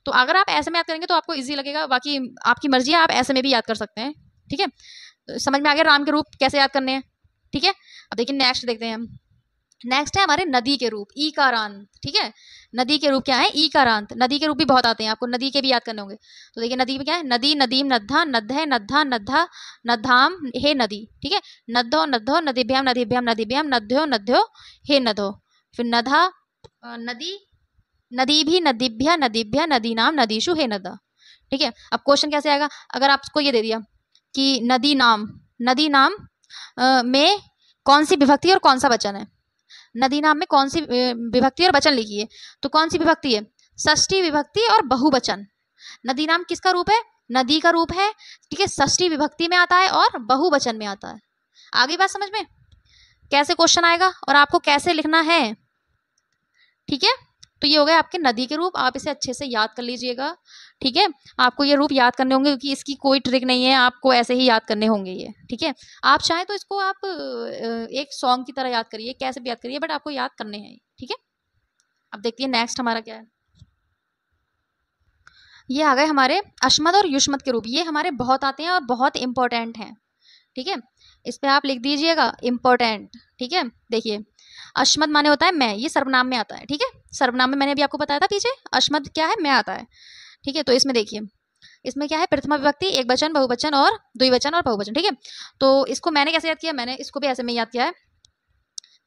तो अगर आप ऐसे में याद करेंगे तो आपको इजी लगेगा, बाकी आपकी मर्जी है, आप ऐसे में भी याद कर सकते हैं। ठीक है, तो समझ में आ गया राम के रूप कैसे याद करने हैं। ठीक है, अब देखिए नेक्स्ट देखते हैं हम। नेक्स्ट है हमारे नदी के रूप, ईकारांत। ठीक है, नदी के रूप क्या है, ईकारांत। नदी के रूप भी बहुत आते हैं, आपको नदी के भी याद करने होंगे। तो देखिए नदी में क्या है, नदी नदीम नद्धा नद्ध नद्धा नद्धा नद्धाम हे नदी। ठीक है, नद्धो नद्धो नदीभ्याम नदीभ्याम नदीभ्याम नद्यो नद्यो हे नदो। फिर नधा नदी नदी भी नदीभ्य नदीभ्य नदीनाम नदीशु हे नदा। ठीक है, अब क्वेश्चन कैसे आएगा, अगर आपको ये दे दिया कि नदी नाम में कौन सी विभक्ति और कौन सा वचन है, नदी नाम में कौन सी विभक्ति और वचन लिखिए, तो कौन सी विभक्ति है, षष्ठी विभक्ति और बहुवचन। नदी नाम किसका रूप है, नदी का रूप है। ठीक है, षष्ठी विभक्ति में आता है और बहुवचन में आता है। आगे बात समझ में, कैसे क्वेश्चन आएगा और आपको कैसे लिखना है। ठीक है, तो ये हो गए आपके नदी के रूप, आप इसे अच्छे से याद कर लीजिएगा। ठीक है, आपको ये रूप याद करने होंगे क्योंकि इसकी कोई ट्रिक नहीं है, आपको ऐसे ही याद करने होंगे ये। ठीक है, आप चाहें तो इसको आप एक सॉन्ग की तरह याद करिए, कैसे भी याद करिए, बट आपको याद करने हैं। ठीक है, अब देखिए नेक्स्ट हमारा क्या है, ये आ गए हमारे अश्मद और युष्मद के रूप। ये हमारे बहुत आते हैं और बहुत इंपॉर्टेंट हैं। ठीक है, इस पे आप लिख दीजिएगा इम्पोर्टेंट। ठीक है, देखिए अश्मद माने होता है मैं, ये सर्वनाम में आता है। ठीक है, सर्वनाम में मैंने अभी आपको बताया था पीछे, अश्मद क्या है, मैं आता है। ठीक है, तो इसमें देखिए, इसमें क्या है, प्रथमा विभक्ति, एक वचन, बहुवचन और द्विवचन और बहुवचन। ठीक है, तो इसको मैंने कैसे याद किया, मैंने इसको भी ऐसे में याद किया है।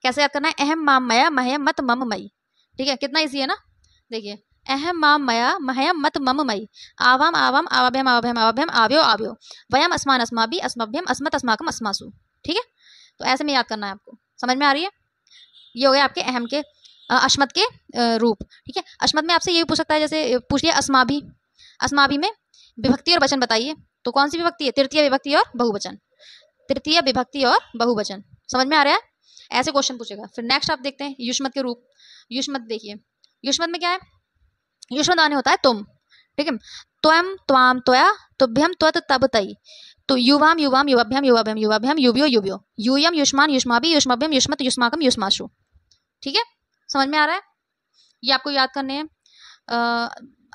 कैसे याद करना है, अहम माम मया महयम मत मम मई। ठीक है, कितना ईजी है ना। देखिए अहम माम मया महयम मत मम मई, आवाम आवाम आवाभ्यम आवाभ्यम आवाभ्यम आव्यो आव्यो, वयम अस्मान अस्माभि अस्मभ्यम अस्मत अस्माकम अस्मासु। ठीक है, तो ऐसे में याद करना है आपको, समझ में आ रही है। ये हो गए आपके अहम के अश्मत के रूप। ठीक है, अश्मत में आपसे ये पूछ सकता है, जैसे पूछ लिया अस्माभि, अस्माभि में विभक्ति और वचन बताइए, तो कौन सी विभक्ति है, तृतीय विभक्ति और बहुवचन, तृतीय विभक्ति और बहुवचन। समझ में आ रहा है, ऐसे क्वेश्चन पूछेगा। फिर नेक्स्ट आप देखते हैं युष्मत के रूप। युष्मत देखिए, युष्मत में क्या है, युष्मत आने होता है तुम। ठीक है, त्वम त्वाम त्वया तुभ्यम त्वत तब तई, तो युवाम युवाम युवाभ्यम युवाभ्यम युवाभ्यम युव्यो युव्यो, यूयम युष्मान युष्माभि युष्मभ्यम युष्मत युष्माकम युष्माशु। ठीक है, समझ में आ रहा है, ये आपको याद करने हैं।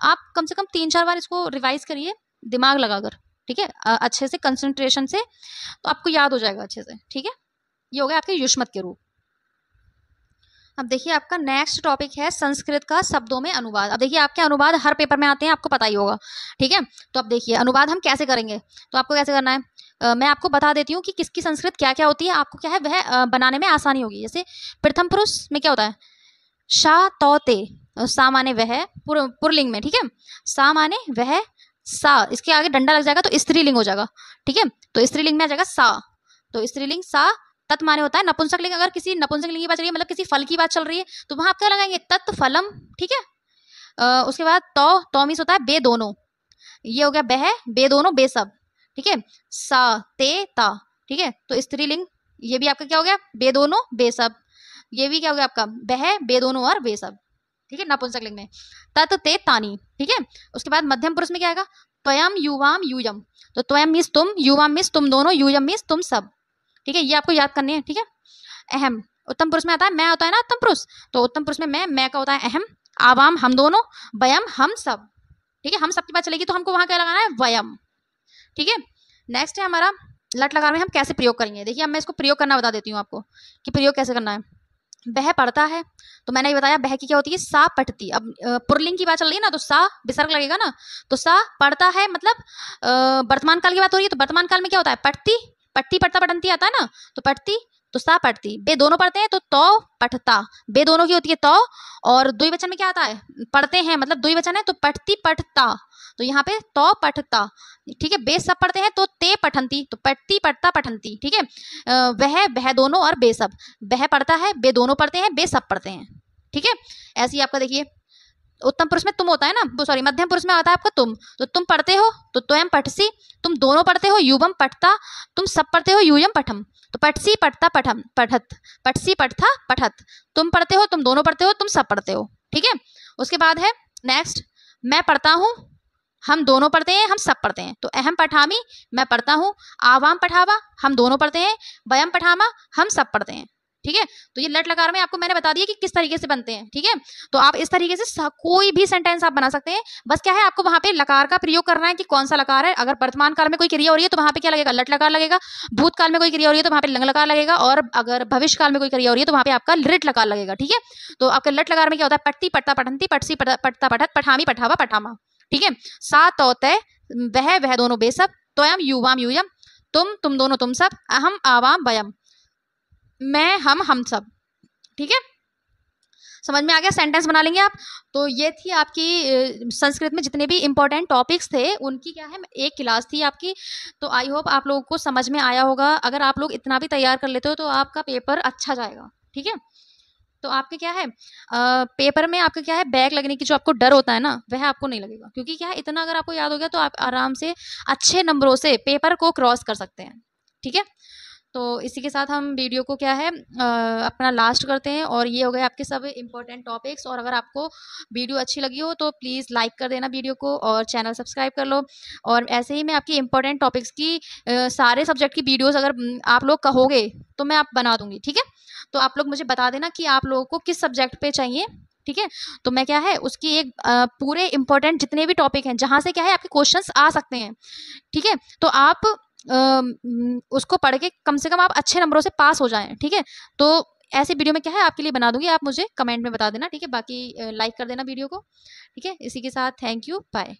आप कम से कम 3-4 बार इसको रिवाइज करिए दिमाग लगाकर। ठीक है, अच्छे से कंसंट्रेशन से, तो आपको याद हो जाएगा अच्छे से। ठीक है, ये हो गया आपके युष्मत के रूप। अब देखिए आपका नेक्स्ट टॉपिक है संस्कृत का शब्दों में अनुवाद। अब देखिए आपके अनुवाद हर पेपर में आते हैं, आपको पता ही होगा। ठीक है, तो अब देखिए अनुवाद हम कैसे करेंगे, तो आपको कैसे करना है, मैं आपको बता देती हूँ कि किसकी संस्कृत क्या क्या होती है, आपको क्या है वह बनाने में आसानी होगी। जैसे प्रथम पुरुष में क्या होता है, शा तौ ते, सा माने वह, पुरलिंग में। ठीक है, सा माने वह, सा इसके आगे डंडा लग जाएगा तो स्त्रीलिंग हो जाएगा। ठीक है, तो स्त्रीलिंग में आ जाएगा सा, तो स्त्रीलिंग सा। तत् माने होता है नपुंसक लिंग, अगर किसी नपुंसक लिंग की बात चल रही है, मतलब किसी फल की बात चल रही है, तो वहां आप क्या लगाएंगे, तत् फलम। ठीक है, उसके बाद तो मीस होता है बे दोनों, ये हो गया बह, बे दोनों बे सब। ठीक है, सा ते ता। ठीक है, तो स्त्रीलिंग ये भी आपका क्या हो गया, बे दोनों बे सब, ये भी क्या हो गया आपका, बह बे दोनों और बे सब। ठीक है, नपुंसक लिंग में तत् ते तानी। ठीक है, उसके बाद मध्यम पुरुष में क्या आएगा, त्वयम युवाम यूयम, तो त्वयम मीस तुम, युवाम मीस तुम दोनों, यूयम मीस तुम सब। ठीक है, ये आपको याद करनी है। ठीक है, अहम उत्तम पुरुष में आता है मैं, होता है ना उत्तम पुरुष, तो उत्तम पुरुष में मैं का होता है अहम, आवाम हम दोनों, वयम हम सब। ठीक है, हम सब की बात चलेगी तो हमको वहां क्या लगाना है, वयम। ठीक है, नेक्स्ट है हमारा लट लगाने में हम कैसे प्रयोग करेंगे। देखिए अब मैं इसको प्रयोग करना बता देती हूँ आपको कि प्रयोग कैसे करना है। बह पढ़ता है, तो मैंने ये बताया बह की क्या होती है, सा पढ़ती। अब पुरलिंग की बात चल रही है ना, तो सा विसर्ग लगेगा ना, तो सा पढ़ता है, मतलब वर्तमान काल की बात हो रही है, तो वर्तमान काल में क्या होता है, पढ़ती, पट्टी पढ़ता पढ़ंती आता है ना, तो पढ़ती, तो सा पढ़ती। बे दोनों पढ़ते हैं तो पढ़ता, बे दोनों की होती है तो, और द्विवचन में क्या आता है, पढ़ते हैं, मतलब द्विवचन है तो पढ़ती पढ़ता, तो यहाँ पे तो पढ़ता। ठीक है, बे सब पढ़ते हैं तो ते पठंती, तो पढ़ती पढ़ता पठंती। ठीक है, वह दोनों और बे सब, वह पढ़ता है, बे दोनों पढ़ते हैं, बे सब पढ़ते हैं। ठीक है, ऐसे ही आपका देखिए उत्तम पुरुष में तुम होता है ना, सॉरी मध्यम पुरुष में आता है आपका तुम, तो तुम पढ़ते हो तो त्वयं पठसी, तुम दोनों पढ़ते हो, युवम पठता, तुम सब पढ़ते हो, यूयम पठम, तो पठसी पठता पठम पठत, पठसी पठता पठत, तुम पढ़ते हो, तुम दोनों पढ़ते हो, तुम सब पढ़ते हो, ठीक है। उसके बाद है नेक्स्ट, मैं पढ़ता हूँ, हम दोनों पढ़ते हैं, हम सब पढ़ते हैं, तो अहम पठामी, मैं पढ़ता हूँ, आवाम पठावा, हम दोनों पढ़ते हैं, वयम पठामा, हम सब पढ़ते हैं, ठीक है। तो ये लट लकार में आपको मैंने बता दिया कि किस तरीके से बनते हैं, ठीक है। तो आप इस तरीके से कोई भी सेंटेंस आप बना सकते हैं, बस क्या है आपको वहां पे लकार का प्रयोग करना है कि कौन सा लकार है। अगर वर्तमान काल में कोई क्रिया हो रही है तो वहां पे क्या लगेगा, लट लकार लगेगा। भूतकाल में कोई क्रिया हो रही है तो वहां पे लंग लकार लगेगा, और अगर भविष्य काल में कोई क्रिया हो रही है तो वहां पे आपका लिट लकार लगेगा, ठीक है। तो आपका लट लकार में क्या होता है, पट्टी पट्टा पठंती, पटसी पट्टा पठत, पठामी पठावा पठामा, ठीक है। सा तो तय, वह दोनों बेसब, त्वयम युवाम यूयम, तुम दोनों तुम सब, अहम आवाम वयम, मैं हम सब, ठीक है। समझ में आ गया, सेंटेंस बना लेंगे आप। तो ये थी आपकी संस्कृत में जितने भी इंपॉर्टेंट टॉपिक्स थे उनकी क्या है एक क्लास थी आपकी। तो आई होप आप लोगों को समझ में आया होगा। अगर आप लोग इतना भी तैयार कर लेते हो तो आपका पेपर अच्छा जाएगा, ठीक है। तो आपके क्या है पेपर में आपका क्या है बैक लगने की जो आपको डर होता है ना, वह आपको नहीं लगेगा, क्योंकि क्या है इतना अगर आपको याद हो गया तो आप आराम से अच्छे नंबरों से पेपर को क्रॉस कर सकते हैं, ठीक है। तो इसी के साथ हम वीडियो को क्या है अपना लास्ट करते हैं। और ये हो गए आपके सब इम्पोर्टेंट टॉपिक्स। और अगर आपको वीडियो अच्छी लगी हो तो प्लीज़ लाइक कर देना वीडियो को, और चैनल सब्सक्राइब कर लो। और ऐसे ही मैं आपकी इम्पोर्टेंट टॉपिक्स की सारे सब्जेक्ट की वीडियोस अगर आप लोग कहोगे तो मैं आप बना दूंगी, ठीक है। तो आप लोग मुझे बता देना कि आप लोगों को किस सब्जेक्ट पे चाहिए, ठीक है। तो मैं क्या है उसकी एक पूरे इंपॉर्टेंट जितने भी टॉपिक हैं जहाँ से क्या है आपके क्वेश्चंस आ सकते हैं, ठीक है। तो आप उसको पढ़ के कम से कम आप अच्छे नंबरों से पास हो जाएं, ठीक है। तो ऐसी वीडियो में क्या है आपके लिए बना दूंगी, आप मुझे कमेंट में बता देना, ठीक है। बाकी लाइक कर देना वीडियो को, ठीक है। इसी के साथ थैंक यू, बाय।